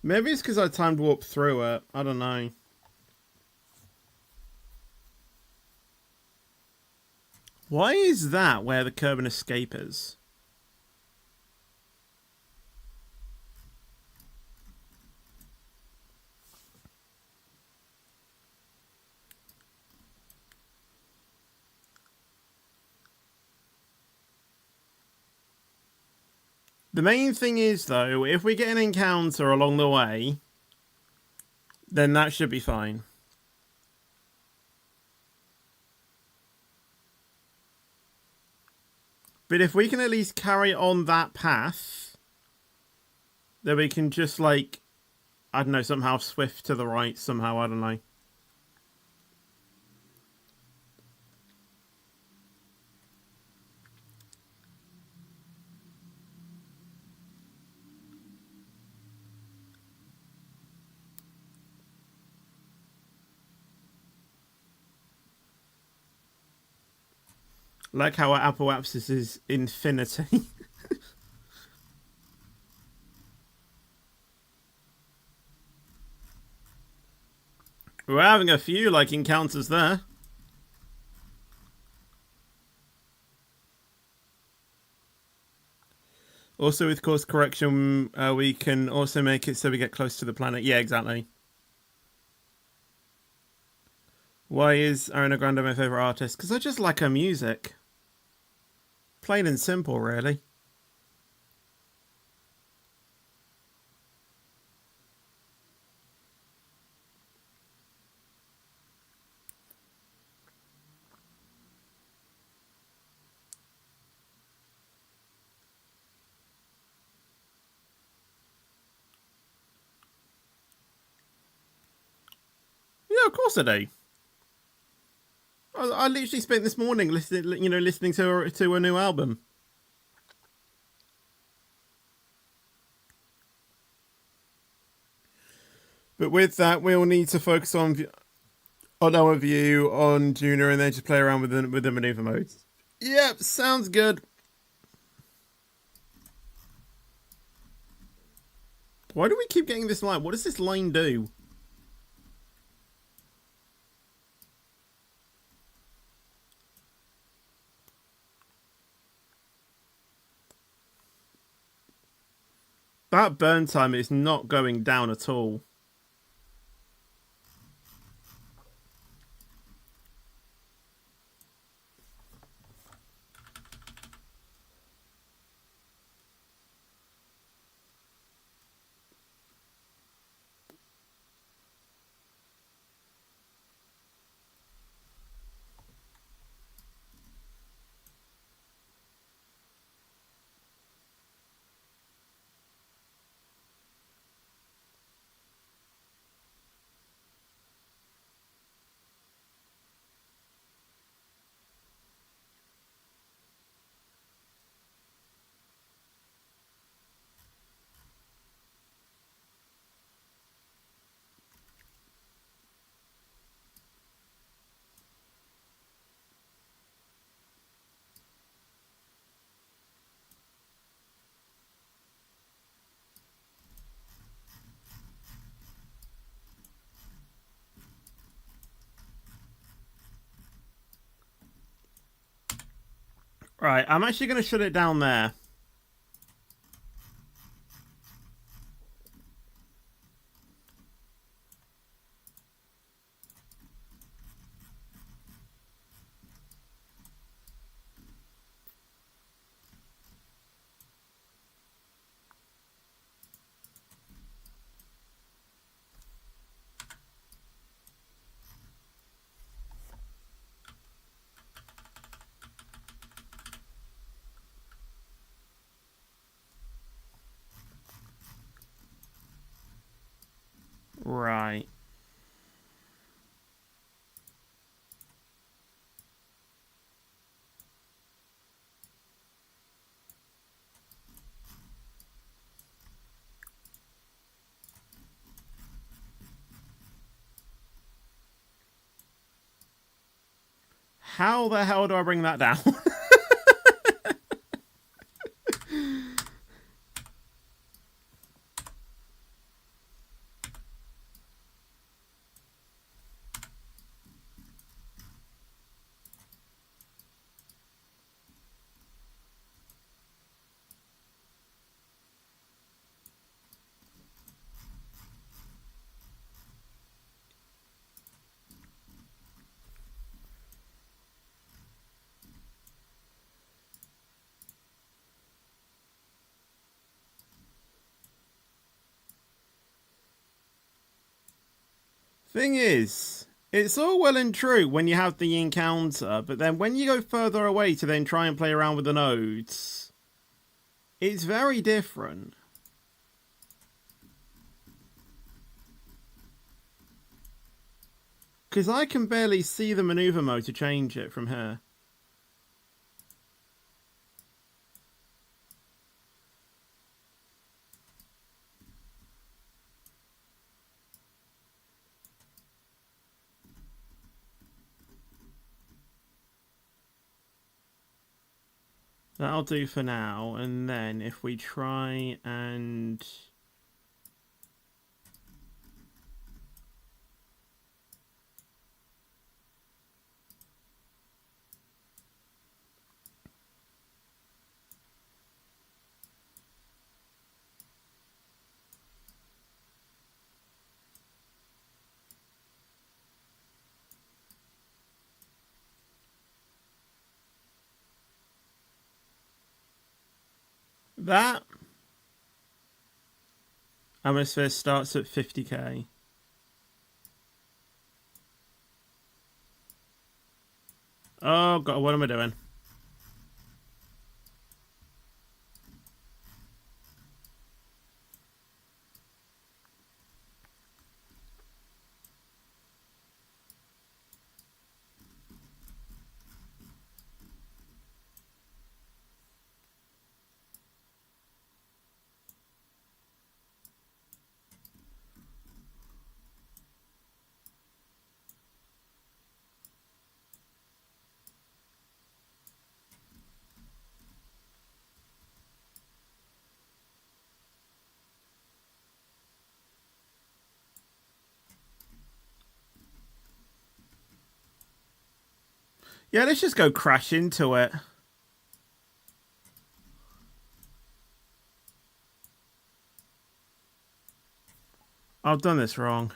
Maybe it's because I timed warp through it. I don't know. Why is that where the Kerbal escape is? The main thing is, though, if we get an encounter along the way, then that should be fine. But if we can at least carry on that path, then we can just, like, I don't know, somehow swift to the right, somehow, I don't know. Like how our Apple Apps is infinity. We're having a few, like, encounters there. Also, with course correction, we can also make it so we get close to the planet. Yeah, exactly. Why is Ariana Grande my favourite artist? Because I just like her music. Plain and simple, really. Yeah, of course I do. I literally spent this morning listening to a new album. But with that, we'll need to focus on our view on Junior and then just play around with the maneuver modes. Yep, sounds good. Why do we keep getting this line? What does this line do? That burn time is not going down at all. Right, I'm actually going to shut it down there. Right. How the hell do I bring that down? Thing is, it's all well and true when you have the encounter, but then when you go further away to then try and play around with the nodes, it's very different. Because I can barely see the maneuver mode to change it from here. That'll do for now, and then if we try and... That atmosphere starts at 50k. Oh god, what am I doing? Yeah, let's just go crash into it. I've done this wrong.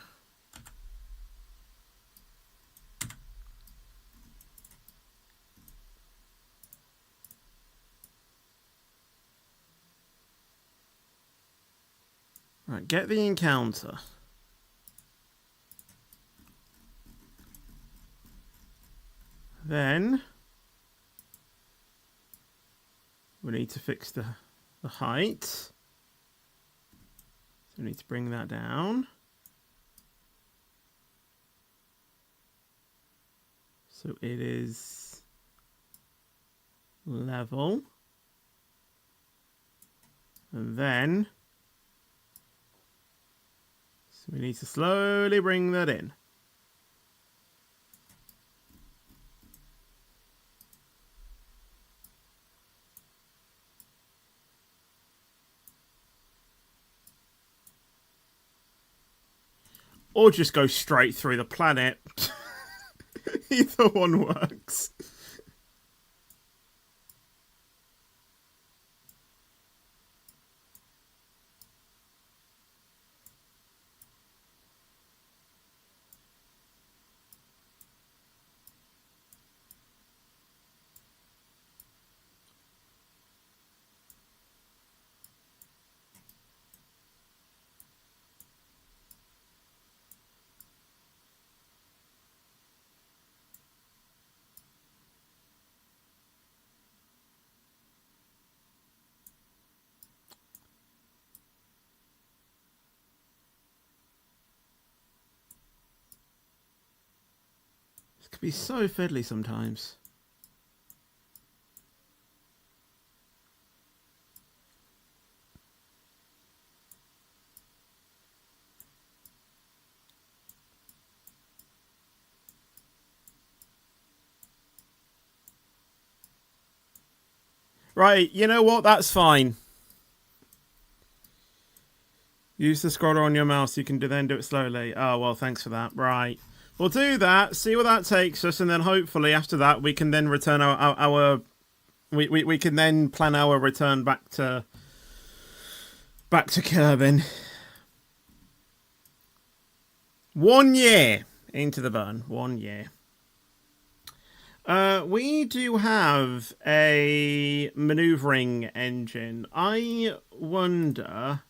Right, get the encounter. Then we need to fix the height. So we need to bring that down. So it is level. And then so we need to slowly bring that in. Or just go straight through the planet. Either one works. This could be so fiddly sometimes. Right, you know what? That's fine. Use the scroller on your mouse. You can then do it slowly. Oh, well, thanks for that. Right. We'll do that, see where that takes us, and then hopefully after that we can then return we can then plan our return back to Kerbal. 1 year into the burn. 1 year. We do have a maneuvering engine. I wonder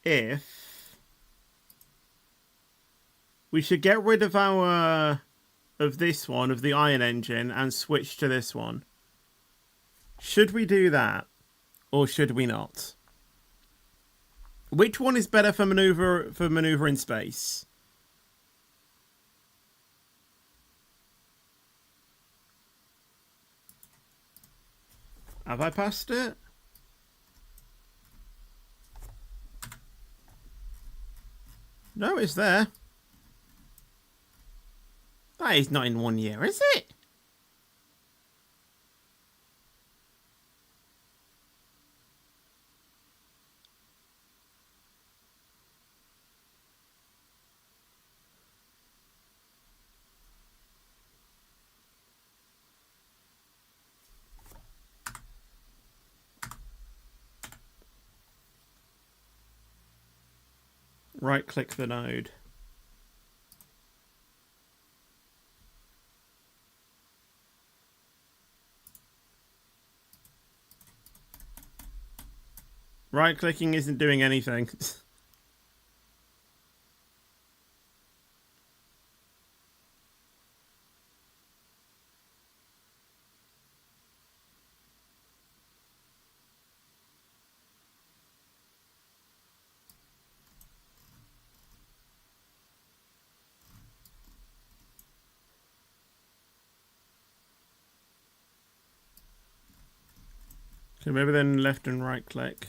if we should get rid of this one, of the iron engine, and switch to this one. Should we do that? Or should we not? Which one is better for maneuver in space? Have I passed it? No, it's there. That is not in 1 year, is it? Right-click the node. Right-clicking isn't doing anything. So maybe then left and right click.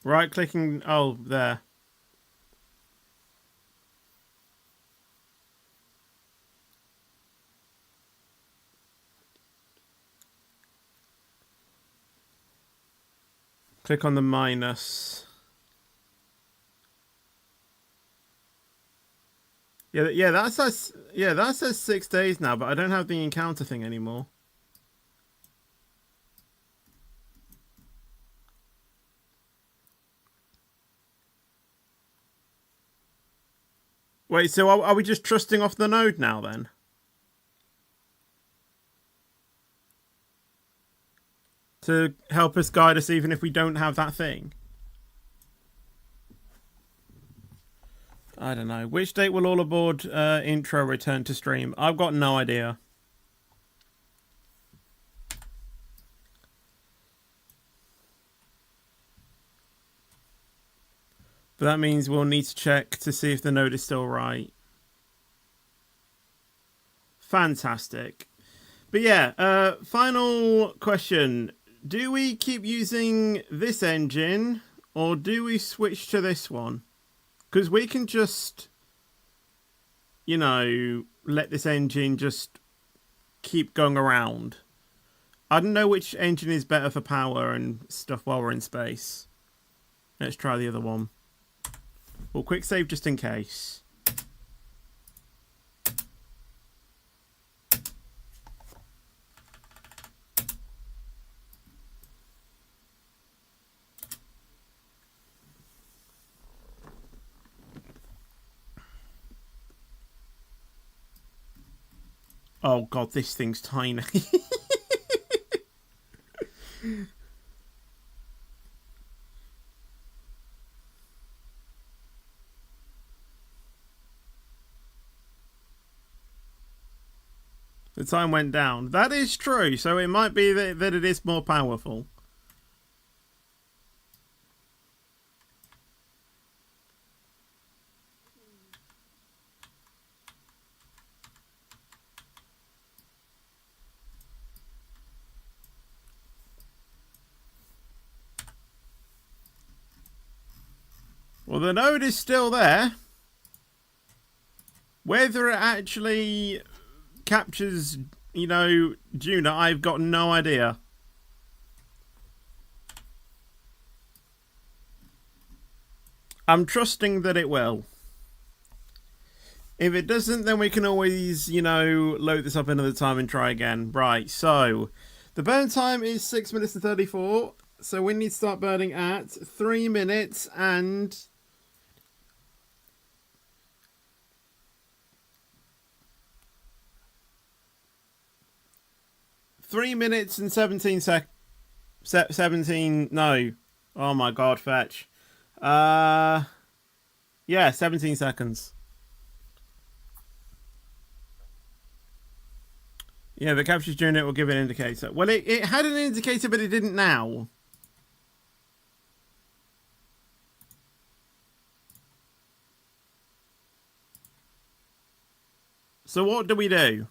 Right clicking, oh, there. Click on the minus. Yeah, that says 6 days now, but I don't have the encounter thing anymore. Wait, so are we just trusting off the node now then? To help us guide us even if we don't have that thing? I don't know. Which date will all aboard intro return to stream? I've got no idea. But that means we'll need to check to see if the node is still right. Fantastic. But yeah, final question. Do we keep using this engine or do we switch to this one? Because we can just, you know, let this engine just keep going around. I don't know which engine is better for power and stuff while we're in space. Let's try the other one. We'll quick save just in case. Oh god, this thing's tiny. The time went down. That is true, so it might be that it is more powerful. Well, the node is still there. Whether it actually captures, you know, Juna, I've got no idea. I'm trusting that it will. If it doesn't, then we can always, you know, load this up another time and try again. Right, so the burn time is 6 minutes and 34. So we need to start burning at 3 minutes and... 3 minutes and 17 17. No. Oh my god, fetch. Yeah, 17 seconds. Yeah, the captures during it will give an indicator. Well, it had an indicator, but it didn't now. So what do we do?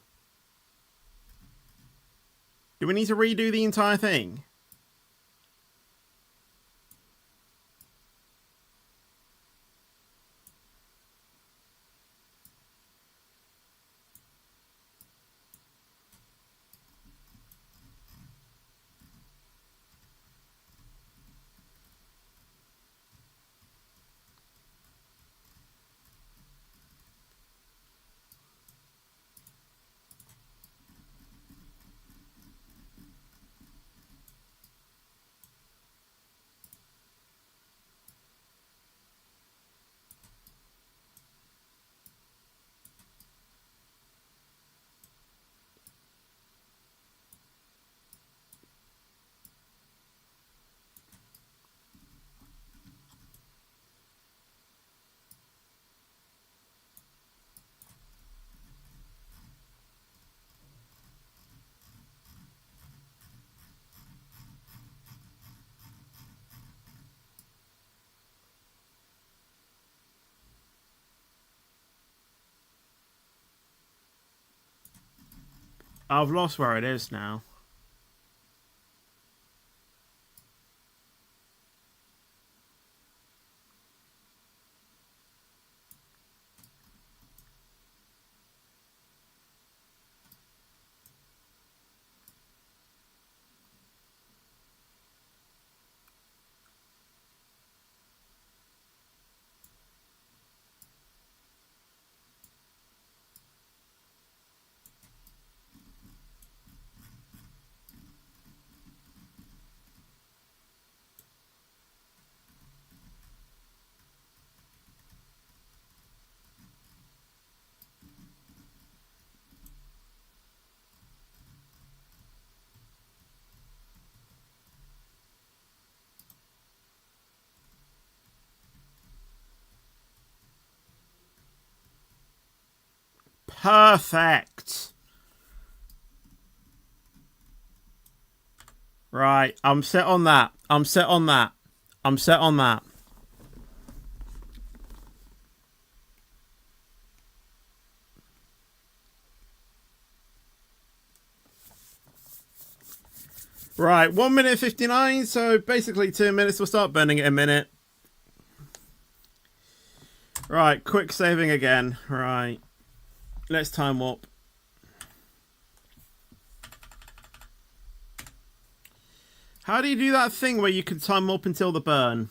Do we need to redo the entire thing? I've lost where it is now. Perfect. Right, I'm set on that. I'm set on that. I'm set on that. Right, 1 minute 59, so basically 2 minutes. We'll start burning it in a minute. Right, quick saving again. Right, let's time warp. How do you do that thing where you can time warp until the burn?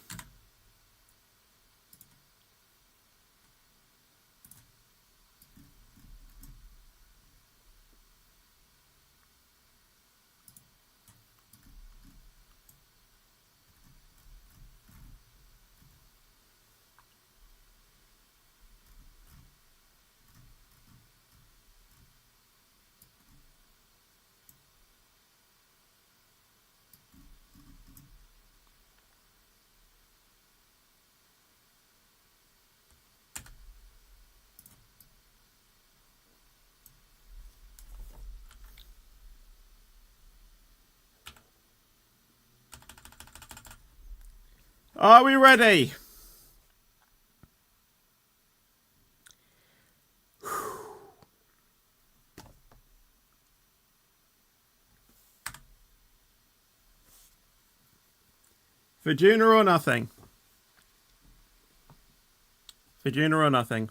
Are we ready? Vagina or nothing? Vagina or nothing?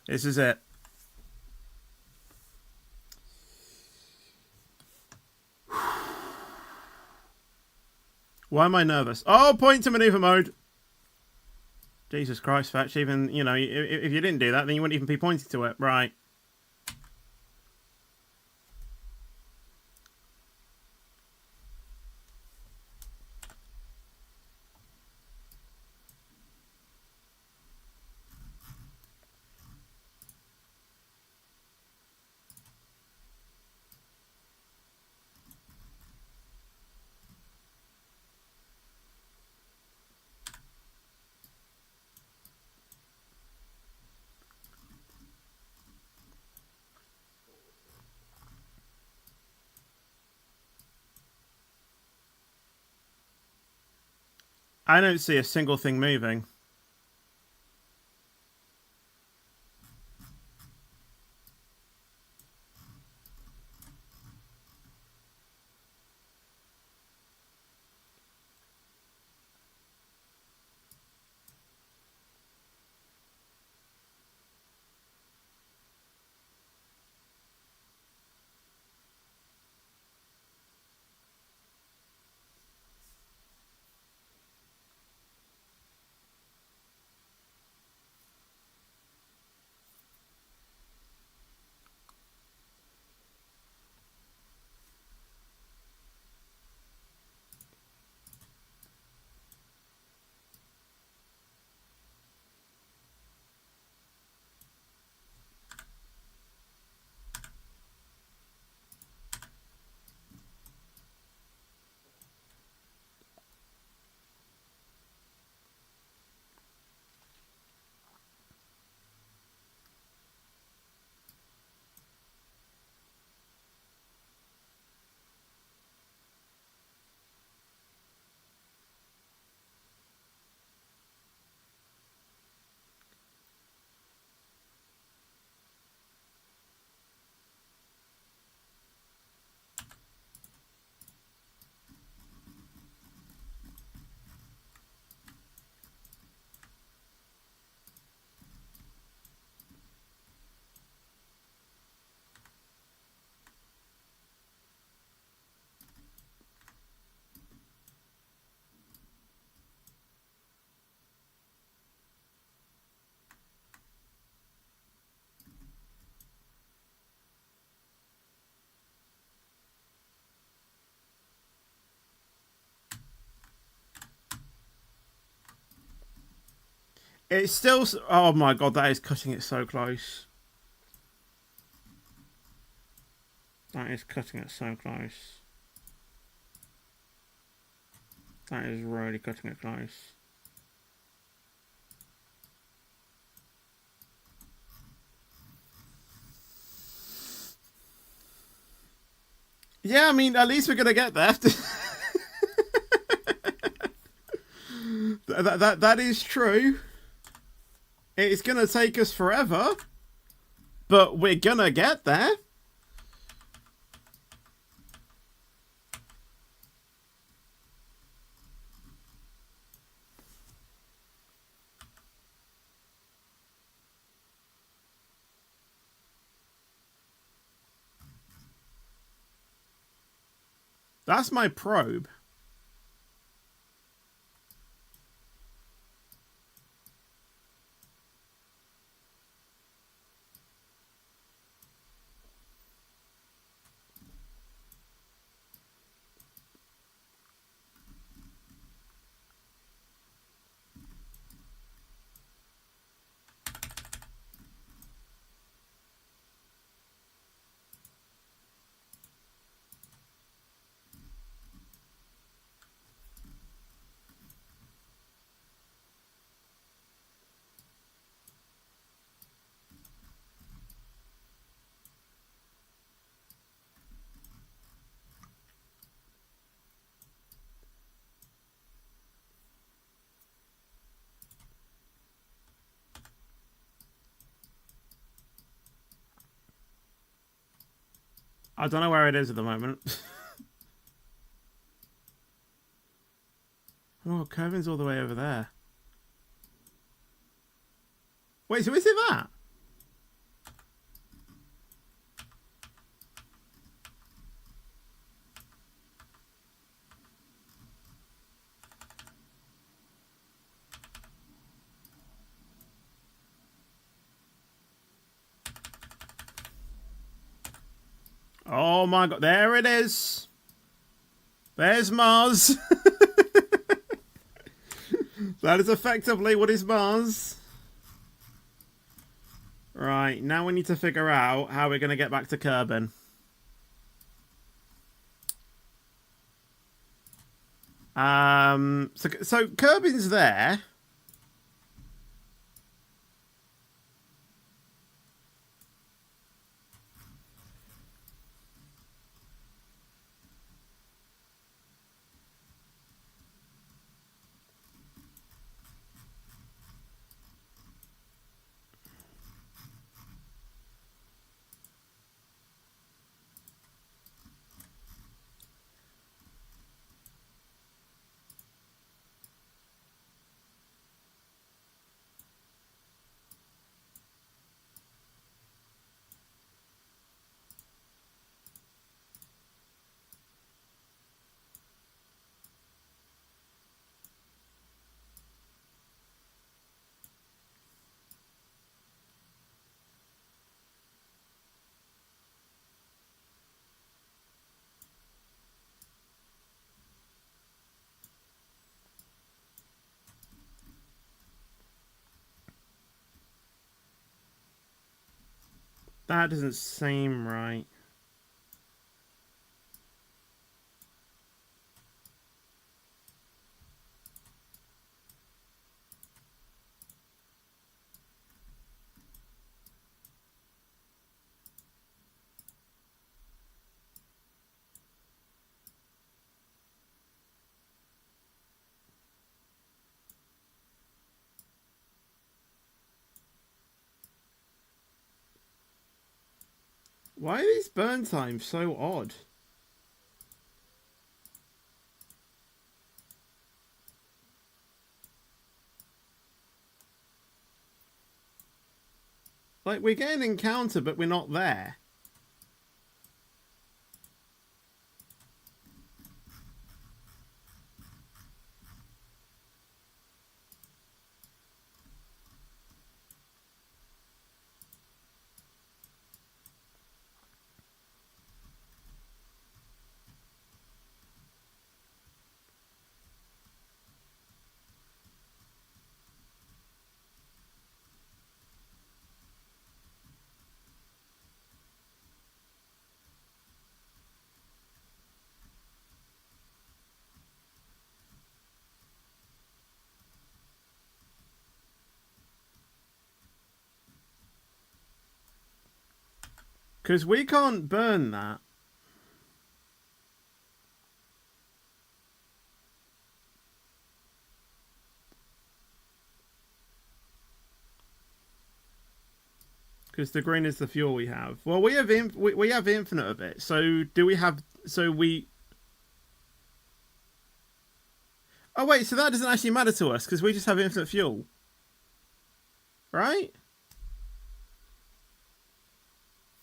This is it. Why am I nervous? Oh, point to maneuver mode. Jesus Christ, Fetch. Even, you know, if you didn't do that, then you wouldn't even be pointing to it. Right. I don't see a single thing moving. It's still... Oh my god, that is cutting it so close. That is cutting it so close. That is really cutting it close. Yeah, I mean, at least we're going to get there. That is true. It's going to take us forever, but we're going to get there. That's my probe. I don't know where it is at the moment. Oh, Kevin's all the way over there. Wait, so is it that? Oh my god, there it is. There's Mars. That is effectively what is Mars. Right, now we need to figure out how we're going to get back to Kerbin. So Kerbin's there. That doesn't seem right. Why are these burn times so odd? Like, we're getting an encounter, but we're not there. Because we can't burn that. Because the green is the fuel we have. Well, we have we have infinite of it. So do we have? So we. Oh wait, so that doesn't actually matter to us because we just have infinite fuel, right?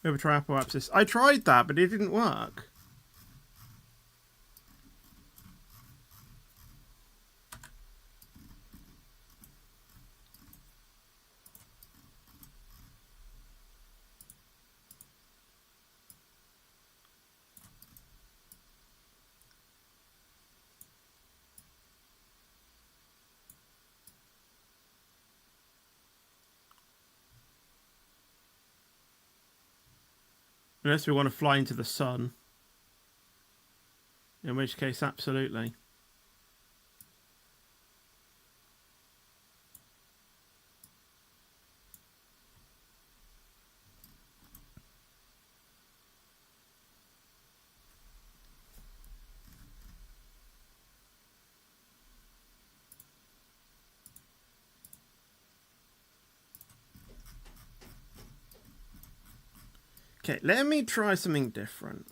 We have a triapoapsis. I tried that, but it didn't work. Unless we want to fly into the sun. In which case, absolutely. Okay, let me try something different.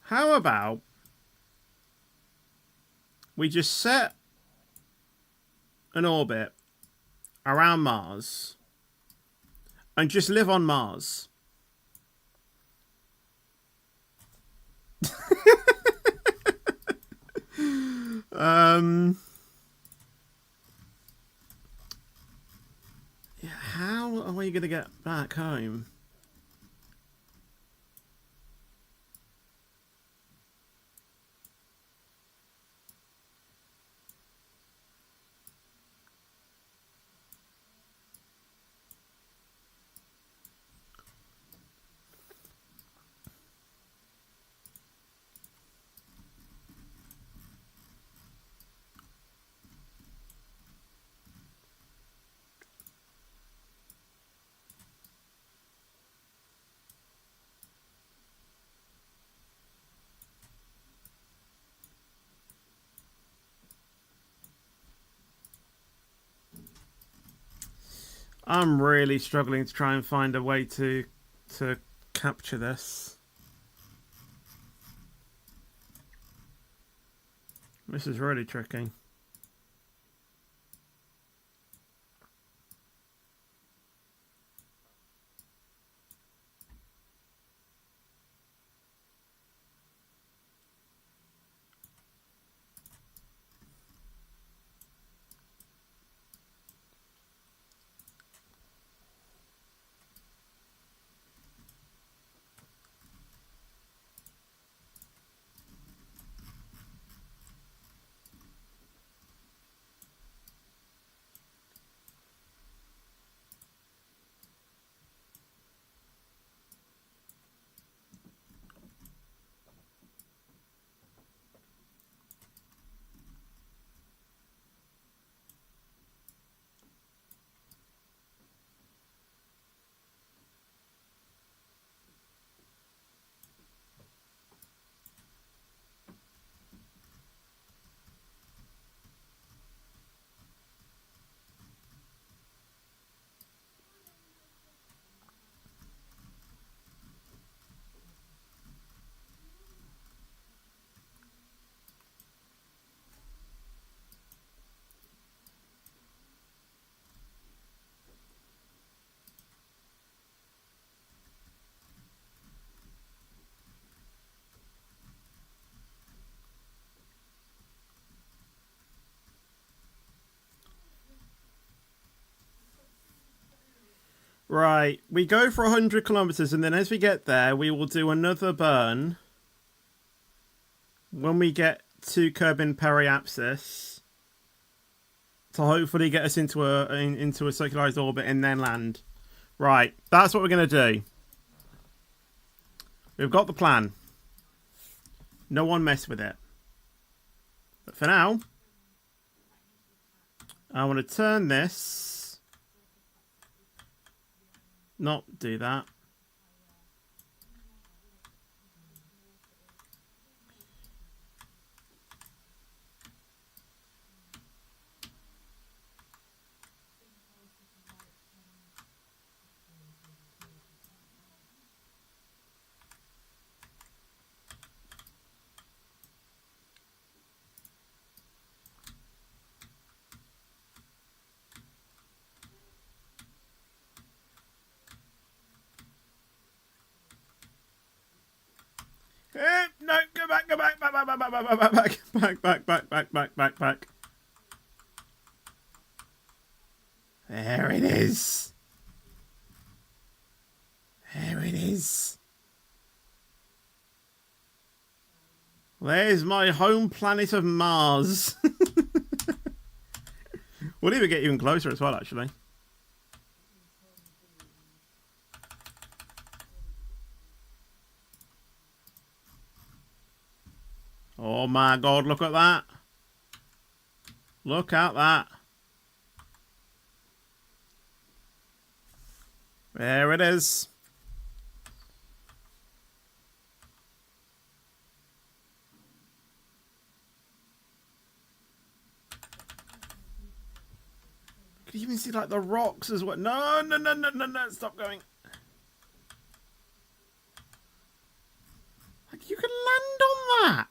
How about we just set an orbit around Mars and just live on Mars? Yeah, how are we going to get back home? I'm really struggling to try and find a way to capture this. This is really tricky. Right, we go for 100 kilometers, and then as we get there, we will do another burn. When we get to Kerbin Periapsis, to hopefully get us into a circularized orbit and then land. Right, that's what we're gonna do. We've got the plan. No one mess with it. But for now, I want to turn this. Not do that. No, go back, back. There it is. There it is. There's my home planet of Mars. We'll even get even closer as well, actually. Oh my god, look at that. Look at that. There it is. You can even see like the rocks as well. No, stop going. Like you can land on that.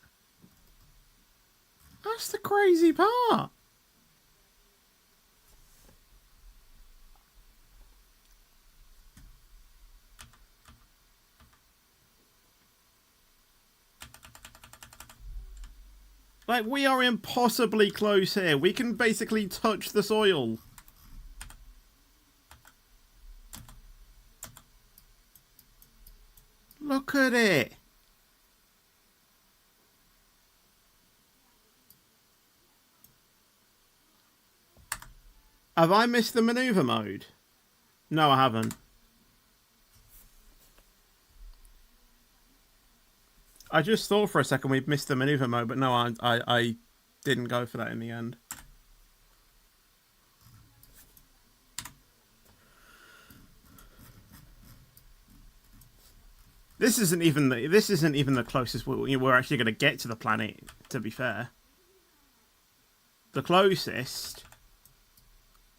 That's the crazy part. Like, we are impossibly close here. We can basically touch the soil. Look at it. Have I missed the maneuver mode? No, I haven't. I just thought for a second we'd missed the maneuver mode, but no, I didn't go for that in the end. This isn't even the closest we're actually going to get to the planet, to be fair. The closest.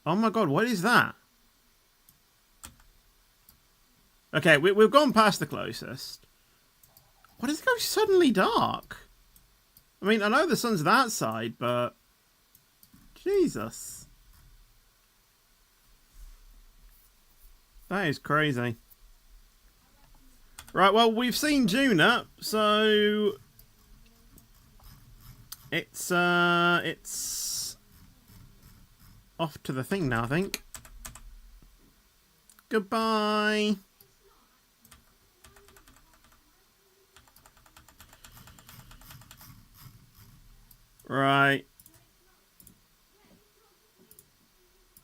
Oh my god, what is that? Okay, we've gone past the closest. Why does it go suddenly dark? I mean, I know the sun's that side, but... Jesus. That is crazy. Right, well, we've seen Juna, so... It's off to the thing now, I think. Goodbye. Right.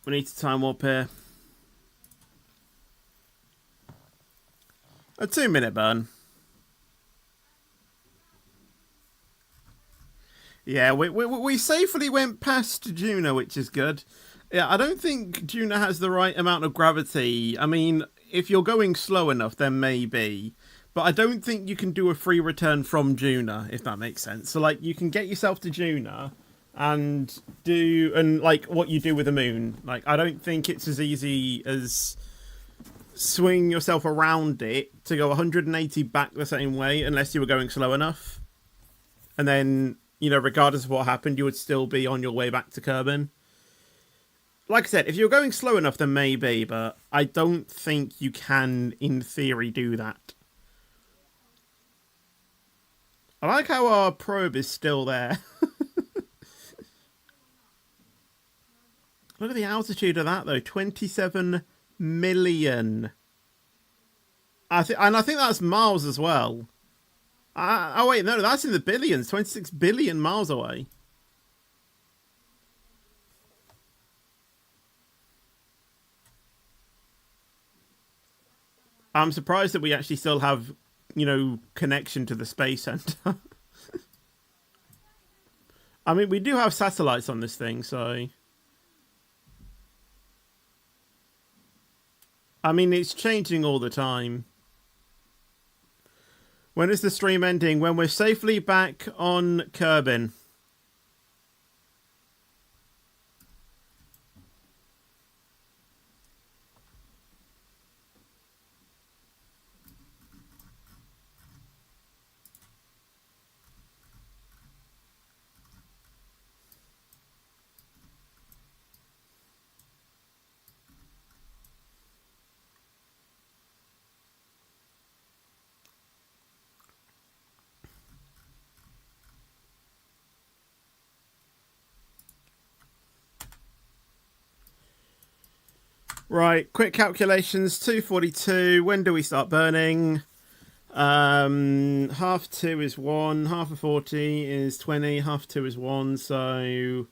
We need to time warp here. A 2-minute burn. Yeah, we safely went past Juna, which is good. Yeah, I don't think Juna has the right amount of gravity. I mean, if you're going slow enough, then maybe. But I don't think you can do a free return from Juna, if that makes sense. So, like, you can get yourself to Juna and like, what you do with the moon. Like, I don't think it's as easy as swing yourself around it to go 180 back the same way, unless you were going slow enough. And then, you know, regardless of what happened, you would still be on your way back to Kerbin. Like I said, if you're going slow enough, then maybe, but I don't think you can, in theory, do that. I like how our probe is still there. Look at the altitude of that, though. 27 million. I think that's miles as well. Oh wait, no, that's in the billions. 26 billion miles away. I'm surprised that we actually still have, connection to the space center. I mean, we do have satellites on this thing, so... I mean, it's changing all the time. When is the stream ending? When we're safely back on Kerbin. Right, quick calculations. 242. When do we start burning? Half 2 is 1. Half of 40 is 20. Half 2 is 1. So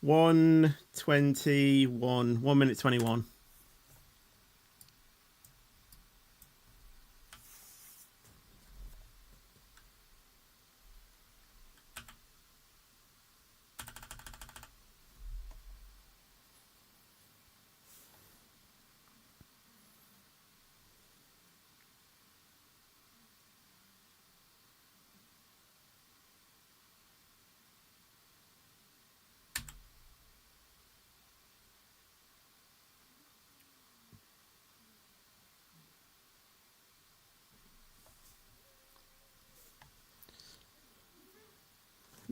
1:21. 1 minute 21.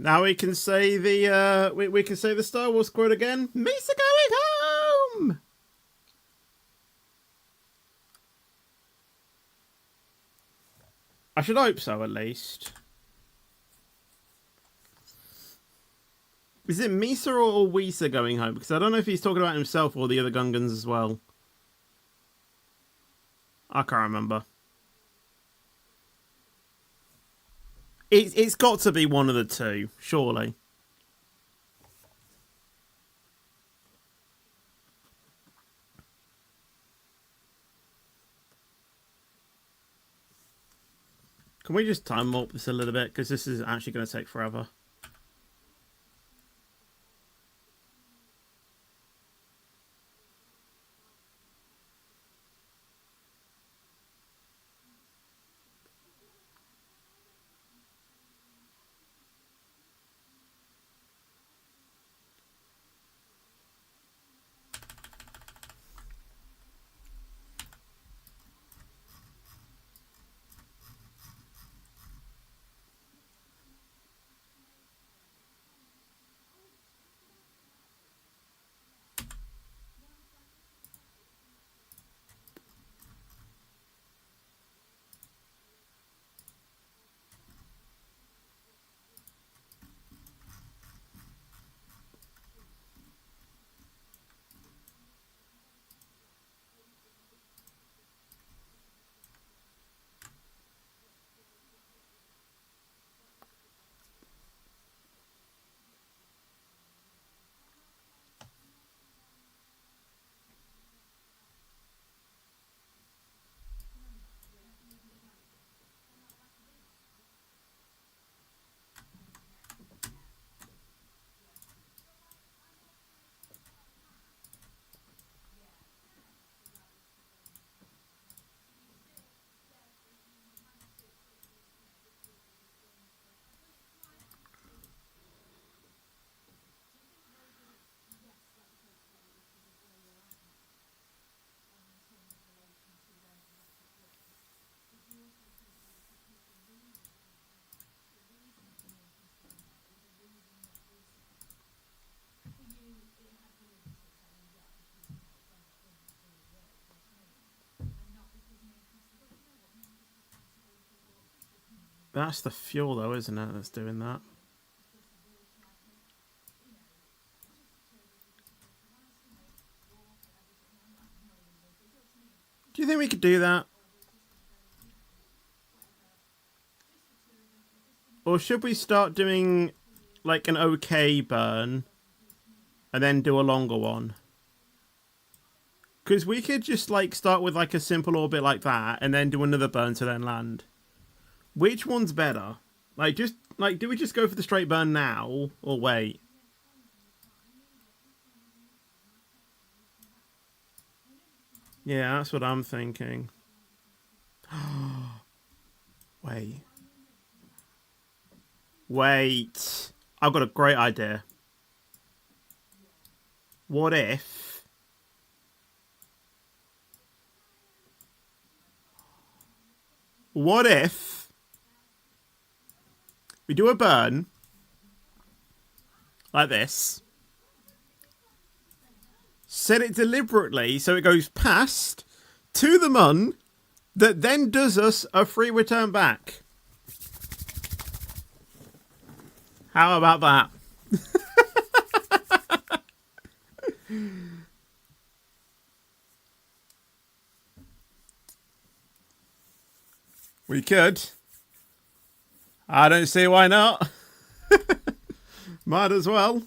Now we can say the we can say the Star Wars quote again. Misa going home. I should hope so, at least. Is it Misa or Wisa going home? Because I don't know if he's talking about himself or the other Gungans as well. I can't remember. It's got to be one of the two, surely. Can we just time warp this a little bit? Because this is actually going to take forever. That's the fuel, though, isn't it, that's doing that? should do that. Or should we start doing like an okay burn and then do a longer one? Because we could just like start with like a simple orbit like that and then do another burn to then land. Which one's better? Like, just like, do we just go for the straight burn now or wait? Yeah, that's what I'm thinking. Wait. Wait. I've got a great idea. What if... What if... we do a burn like this. Set it deliberately so it goes past to the mun that then does us a free return back. How about that? We could. I don't see why not. Might as well.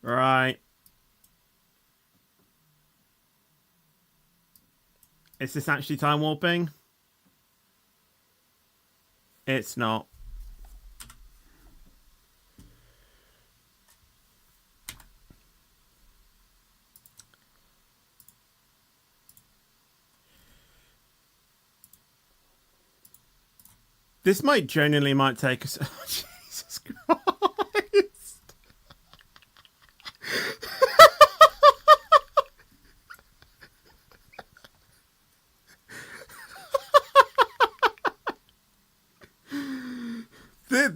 Right. Is this actually time warping? It's not. This genuinely might take us... Oh, Jesus Christ.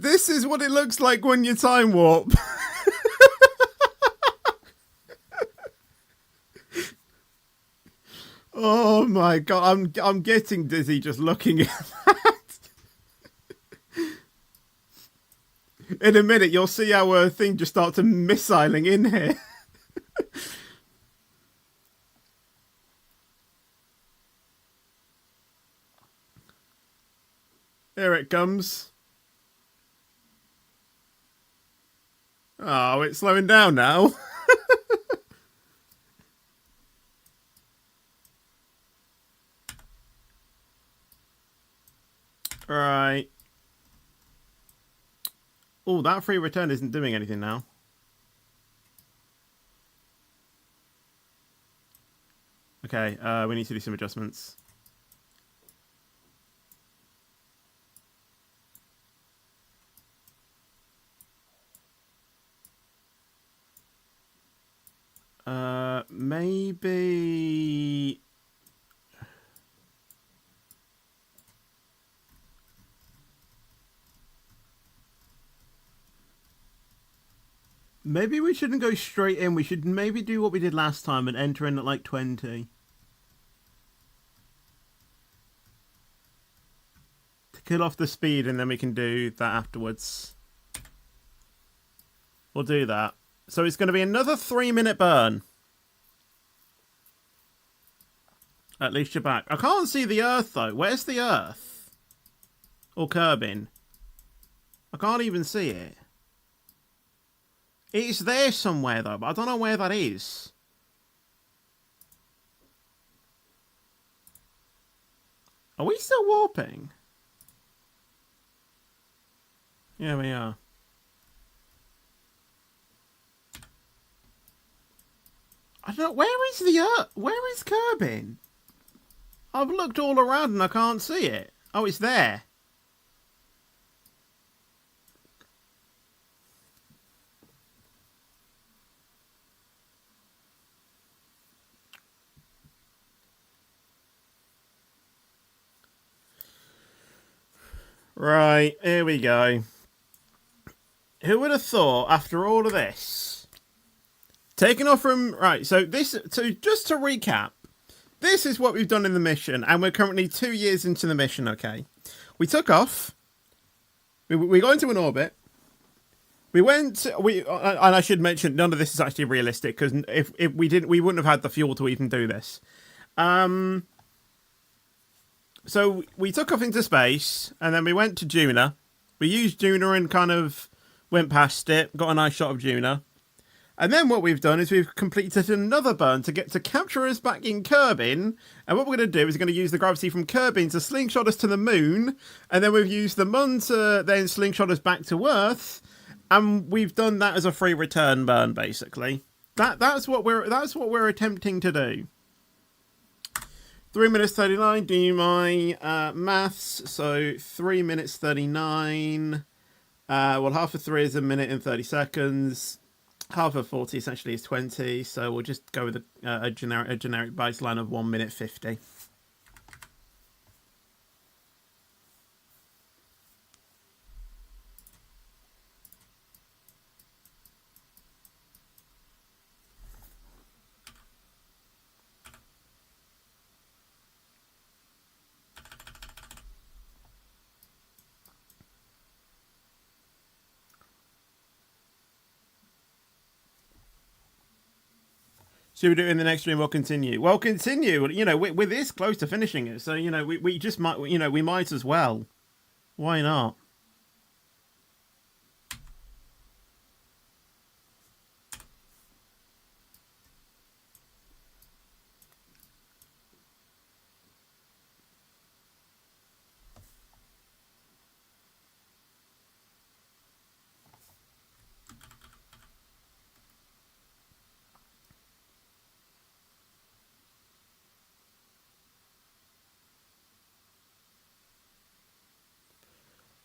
This is what it looks like when you time warp. Oh my god, I'm getting dizzy just looking at that. In a minute, you'll see our thing just start to missiling in here. Here it comes. Oh, it's slowing down now. Right. Oh, that free return isn't doing anything now. Okay, we need to do some adjustments. Maybe... Maybe we shouldn't go straight in. We should maybe do what we did last time and enter in at like 20. To kill off the speed, and then we can do that afterwards. We'll do that. So it's going to be another 3-minute burn. At least you're back. I can't see the Earth, though. Where's the Earth? Or Kerbin? I can't even see it. It's there somewhere, though, but I don't know where that is. Are we still warping? Yeah, we are. I don't know. Where is the Earth? Where is Kerbin? I've looked all around and I can't see it. Oh, it's there. Right, here we go. Who would have thought, after all of this, taking off from... Right, so just to recap, this is what we've done in the mission, and we're currently 2 years into the mission, okay? We took off, we got into an orbit, We went. And I should mention, none of this is actually realistic because if we didn't, we wouldn't have had the fuel to even do this. So we took off into space, and then we went to Juna. We used Juna and kind of went past it, got a nice shot of Juna. And then what we've done is we've completed another burn to get to capture us back in Kerbin. And what we're going to do is we're going to use the gravity from Kerbin to slingshot us to the moon. And then we've used the Mun to then slingshot us back to Earth. And we've done that as a free return burn, basically. That's what we're attempting to do. 3 minutes 39. Do my maths. So 3 minutes 39. Well, half of 3 is a minute and 30 seconds. Half of 40 essentially is 20. So we'll just go with a generic baseline of 1 minute 50. Should we do it in the next stream or continue? Well, continue. You know, we're this close to finishing it, so you know, we just might, you know, we might as well. Why not?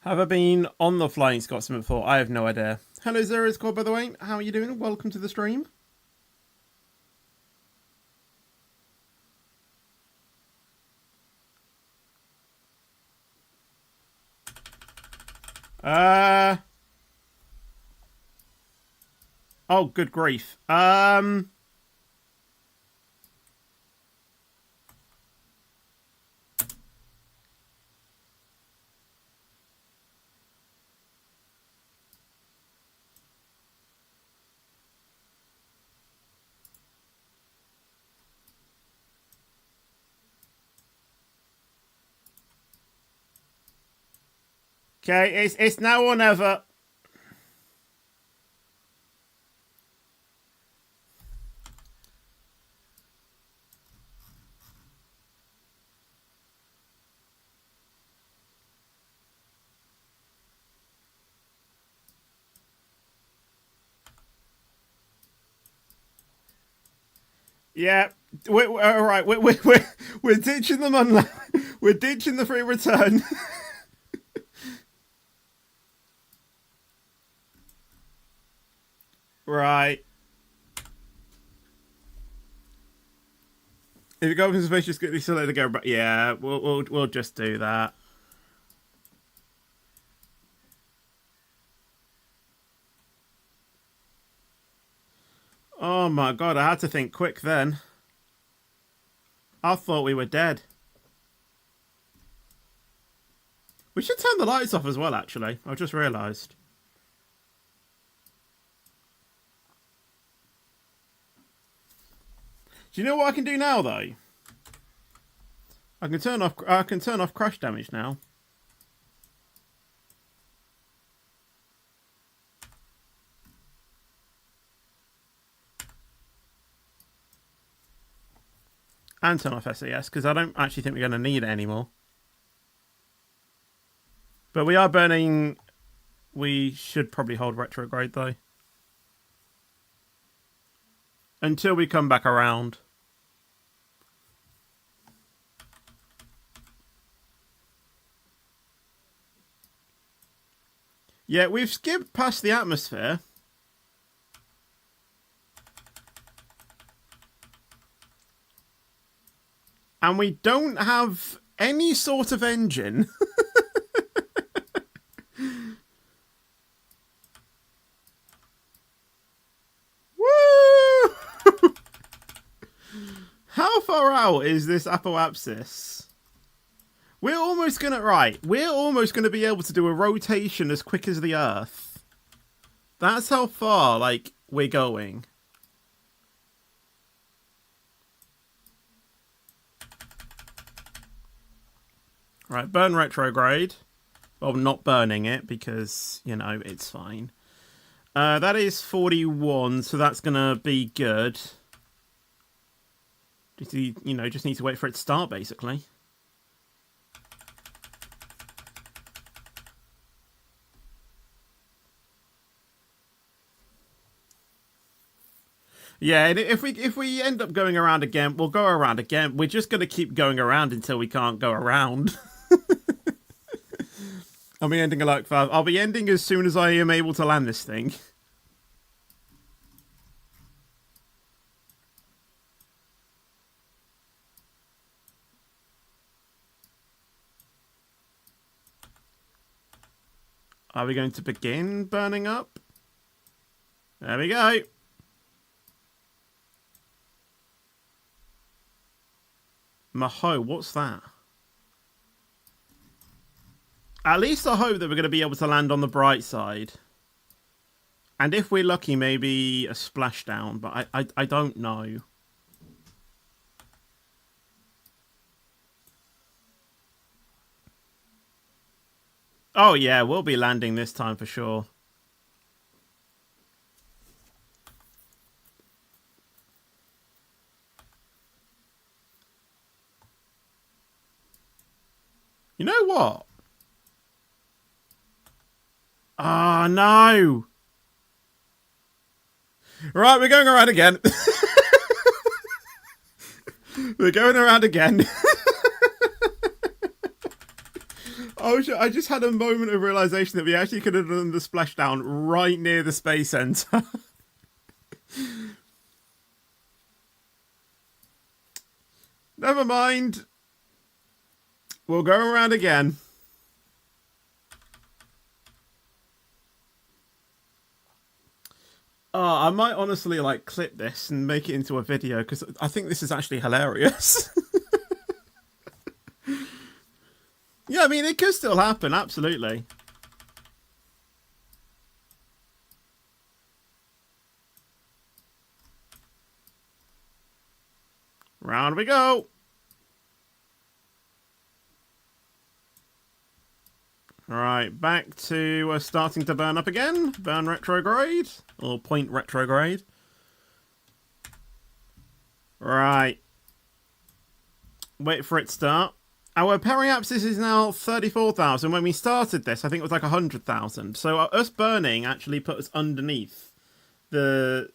Have I been on the Flying Scotsman before? I have no idea. Hello, Zera's Core, by the way. How are you doing? Welcome to the stream. Oh, good grief. Okay, it's now or never. Yeah, all right. We're ditching them on. We're ditching the free return. Right. If you go up into space, just get so let it go. But yeah, we'll just do that. Oh my god, I had to think quick then. I thought we were dead. We should turn the lights off as well, actually. I've just realised. Do you know what I can do now, though? I can turn off crash damage now. And turn off SAS, because I don't actually think we're going to need it anymore. But we are burning... We should probably hold retrograde, though. Until we come back around. Yeah, we've skipped past the atmosphere. And we don't have any sort of engine. Woo! How far out is this apoapsis? We're almost gonna be able to do a rotation as quick as the Earth. That's how far, like, we're going. Right, burn retrograde. Well, not burning it because, you know, it's fine. That is 41, so that's going to be good. Just, you know, just need to wait for it to start, basically. Yeah, and if we end up going around again, we'll go around again. We're just going to keep going around until we can't go around. I'll be ending like 5. I'll be ending as soon as I am able to land this thing. Are we going to begin burning up? There we go. Maho, what's that? At least I hope that we're going to be able to land on the bright side. And if we're lucky, maybe a splashdown, but I don't know. Oh yeah, we'll be landing this time for sure. You know what? Oh, no. Right, we're going around again. We're going around again. Oh, I just had a moment of realization that we actually could have done the splashdown right near the space center. Never mind. We'll go around again. I might honestly like clip this and make it into a video because I think this is actually hilarious. Yeah, I mean, it could still happen, absolutely. Round we go. Alright, back to starting to burn up again. Burn retrograde. Or point retrograde. Right. Wait for it to start. Our periapsis is now 34,000. When we started this, I think it was like 100,000. So us burning actually put us underneath the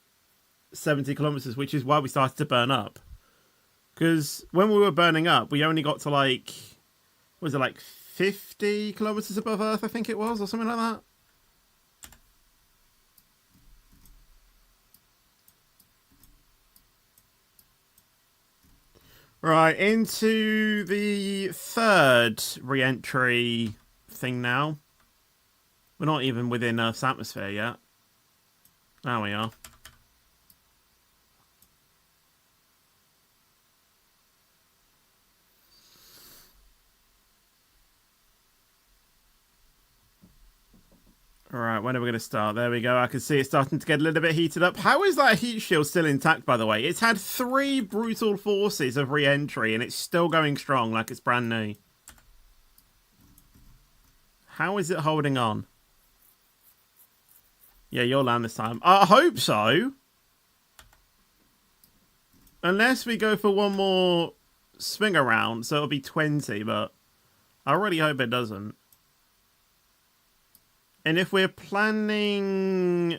70 kilometers, which is why we started to burn up. Because when we were burning up, we only got to like, what was it, like 50 kilometers above Earth, I think it was, or something like that. Right, into the third re-entry thing now. We're not even within Earth's atmosphere yet. There we are. Alright, when are we going to start? There we go. I can see it starting to get a little bit heated up. How is that heat shield still intact, by the way? It's had 3 brutal forces of re-entry, and it's still going strong like it's brand new. How is it holding on? Yeah, you'll land this time. I hope so. Unless we go for one more swing around, so it'll be 20, but I really hope it doesn't. And if we're planning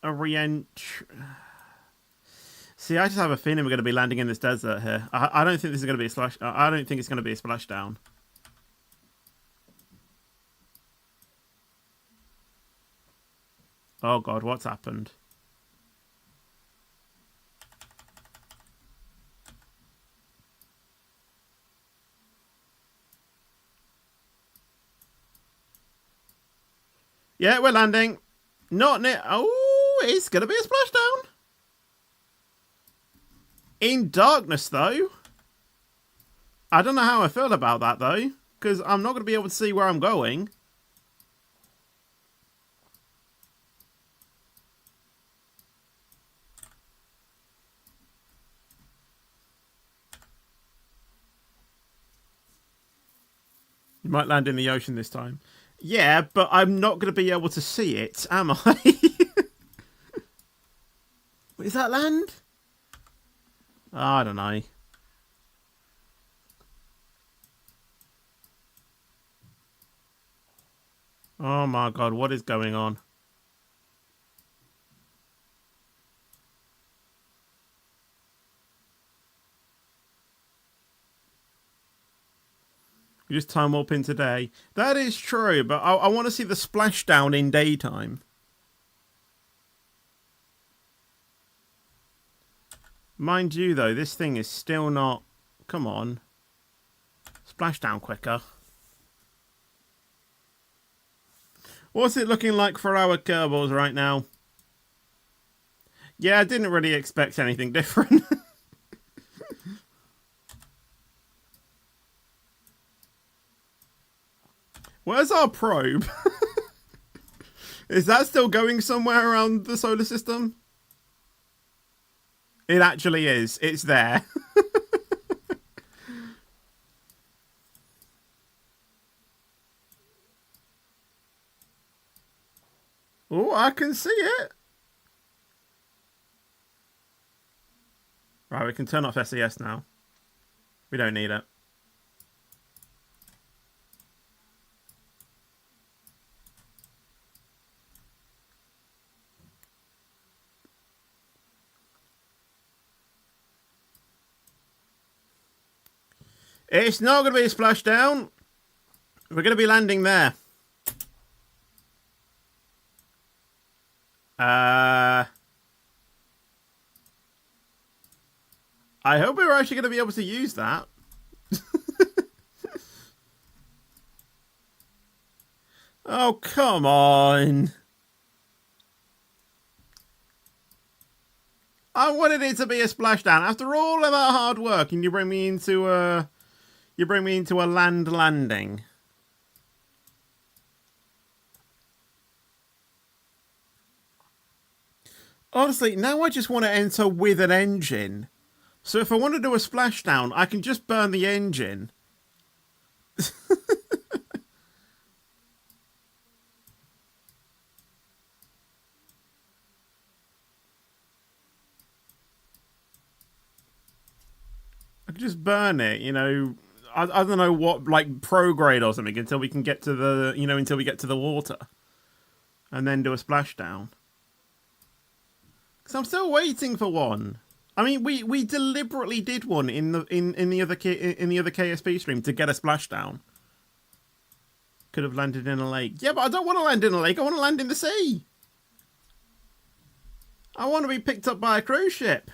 a re-entry... See, I just have a feeling we're going to be landing in this desert here. I don't think this is going to be a splash... I don't think it's going to be a splashdown. Oh god, what's happened? Yeah, we're landing. Not near... Oh, it's going to be a splashdown. In darkness, though. I don't know how I feel about that, though. Because I'm not going to be able to see where I'm going. You might land in the ocean this time. Yeah, but I'm not going to be able to see it, am I? Is that land? Oh, I don't know. Oh my god, what is going on? You just time warp in today. That is true, but I want to see the splashdown in daytime. Mind you, though, this thing is still not... Come on. Splashdown quicker. What's it looking like for our Kerbals right now? Yeah, I didn't really expect anything different. Where's our probe? Is that still going somewhere around the solar system? It actually is. It's there. Oh, I can see it. Right, we can turn off SES now. We don't need it. It's not going to be a splashdown. We're going to be landing there. I hope we're actually going to be able to use that. Oh, come on. I wanted it to be a splashdown. After all of that hard work, and you bring me into a land landing. Honestly, now I just want to enter with an engine. So if I want to do a splashdown, I can just burn the engine. I could just burn it, you know. I don't know what, like prograde or something until we can get to the, you know, until we get to the water. And then do a splashdown. Because I'm still waiting for one. I mean, we deliberately did one in the other KSP stream to get a splashdown. Could have landed in a lake. Yeah, but I don't want to land in a lake. I want to land in the sea. I want to be picked up by a cruise ship.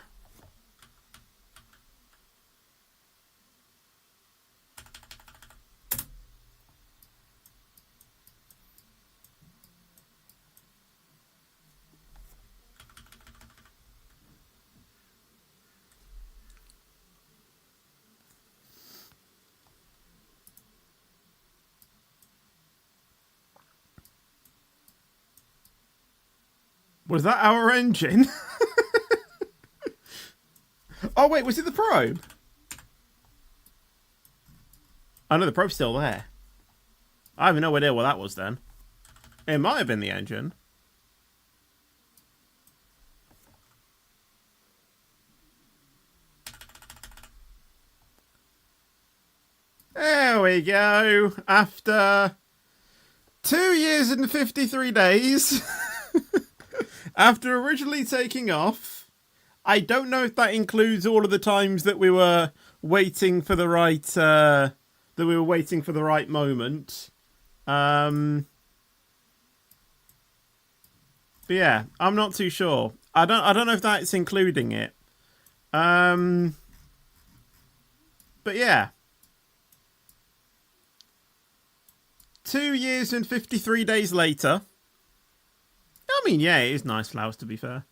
Was that our engine? Oh, wait, was it the probe? Oh, no, the probe's still there. I have no idea what that was then. It might have been the engine. There we go. After 2 years and 53 days... After originally taking off, I don't know if that includes all of the times that we were waiting for the right moment. But yeah, I'm not too sure. I don't know if that's including it. But yeah. 2 years and 53 days later. I mean, yeah, it is nice flowers, to be fair.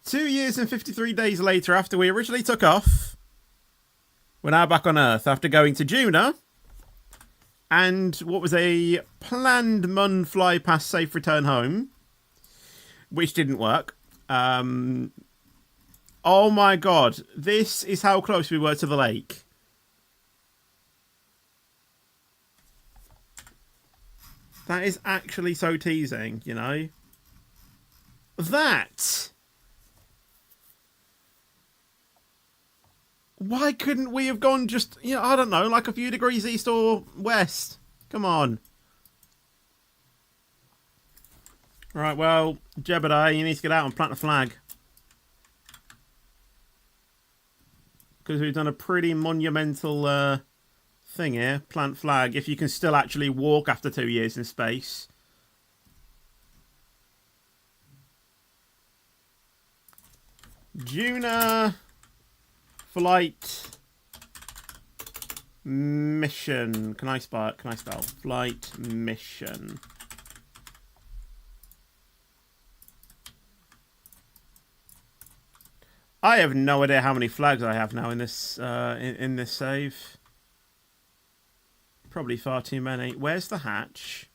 2 years and 53 days later, after we originally took off, we're now back on Earth after going to Juna. And what was a planned Mun fly past safe return home, which didn't work. Oh my god, this is how close we were to the lake. That is actually so teasing, you know? That! Why couldn't we have gone just, you know, I don't know, like a few degrees east or west? Come on. Right, well, Jebediah, you need to get out and plant a flag. Because we've done a pretty monumental thing here. Plant flag. If you can still actually walk after 2 years in space. Juna flight mission. Can I spell? Flight mission. I have no idea how many flags I have now in this in this save. Probably far too many. Where's the hatch?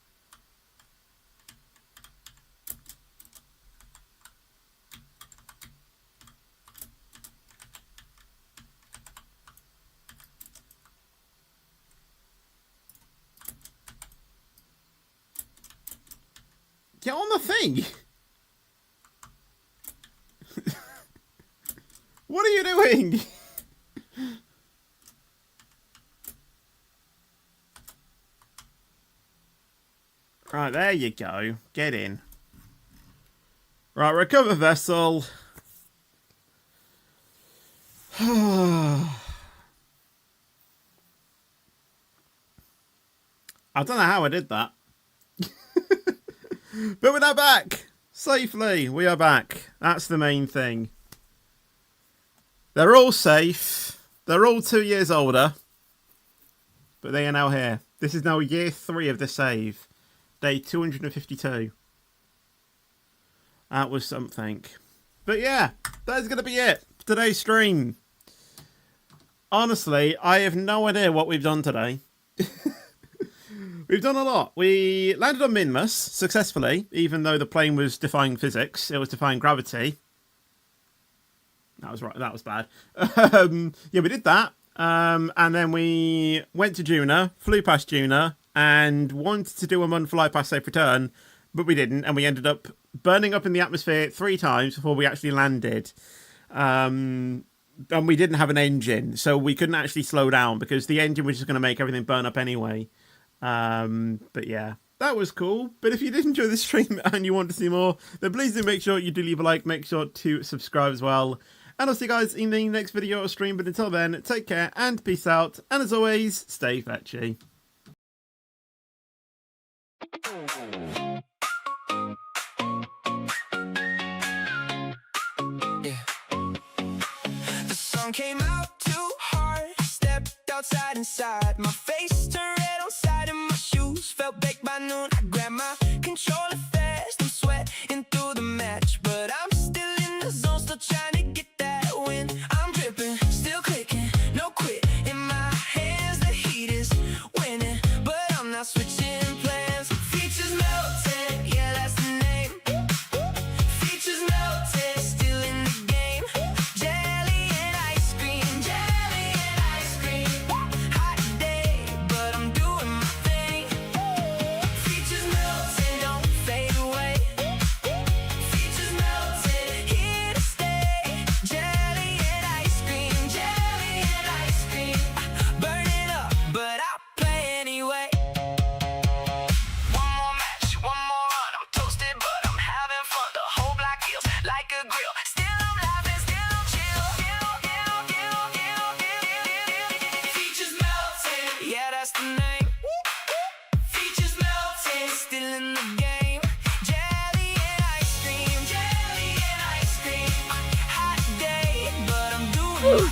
Get on the thing! What are you doing? Right, there you go. Get in. Right, recover vessel. I don't know how I did that. But we're now back. Safely, we are back. That's the main thing. They're all safe. They're all 2 years older. But they are now here. This is now year 3 of the save. Day 252. That was something. But yeah, that's going to be it for today's stream. Honestly, I have no idea what we've done today. We've done a lot. We landed on MINMUS successfully, even though the plane was defying physics. It was defying gravity. That was right. That was bad. Yeah, we did that. And then we went to Juna, flew past Juna, and wanted to do a fly past safe return, but we didn't. And we ended up burning up in the atmosphere 3 times before we actually landed. And we didn't have an engine, so we couldn't actually slow down because the engine was just going to make everything burn up anyway. But yeah, that was cool. But if you did enjoy the stream and you want to see more, then please do make sure you do leave a like, make sure to subscribe as well. And I'll see you guys in the next video or stream. But until then, take care and peace out. And as always, stay fetchy. Yeah. The sun came out too hard, stepped outside inside. My face turned red on side and my shoes felt baked by noon. I grabbed my controller fast, I'm sweating through the match, but I'm still in the zone, still trying to get that win. I'm dripping, still clicking, no quit in my hands. The heat is winning, but I'm not switching plans. Features melted, yeah, that's the name. Features melted, still in the game. Jelly and ice cream, jelly and ice cream. Hot day, but I'm doing my thing. Features melted, don't fade away. Features melted, here to stay. Jelly and ice cream, jelly and ice cream. Burn it up, but I'll play anyway. One more match, one more run. I'm toasted, but I'm having fun. The whole block feels like a grill. Still I'm laughing, still I'm chill. Features melted, yeah, that's the name. Features melted, still in the game. Jelly and ice cream, jelly and ice cream. Hot day, but I'm doing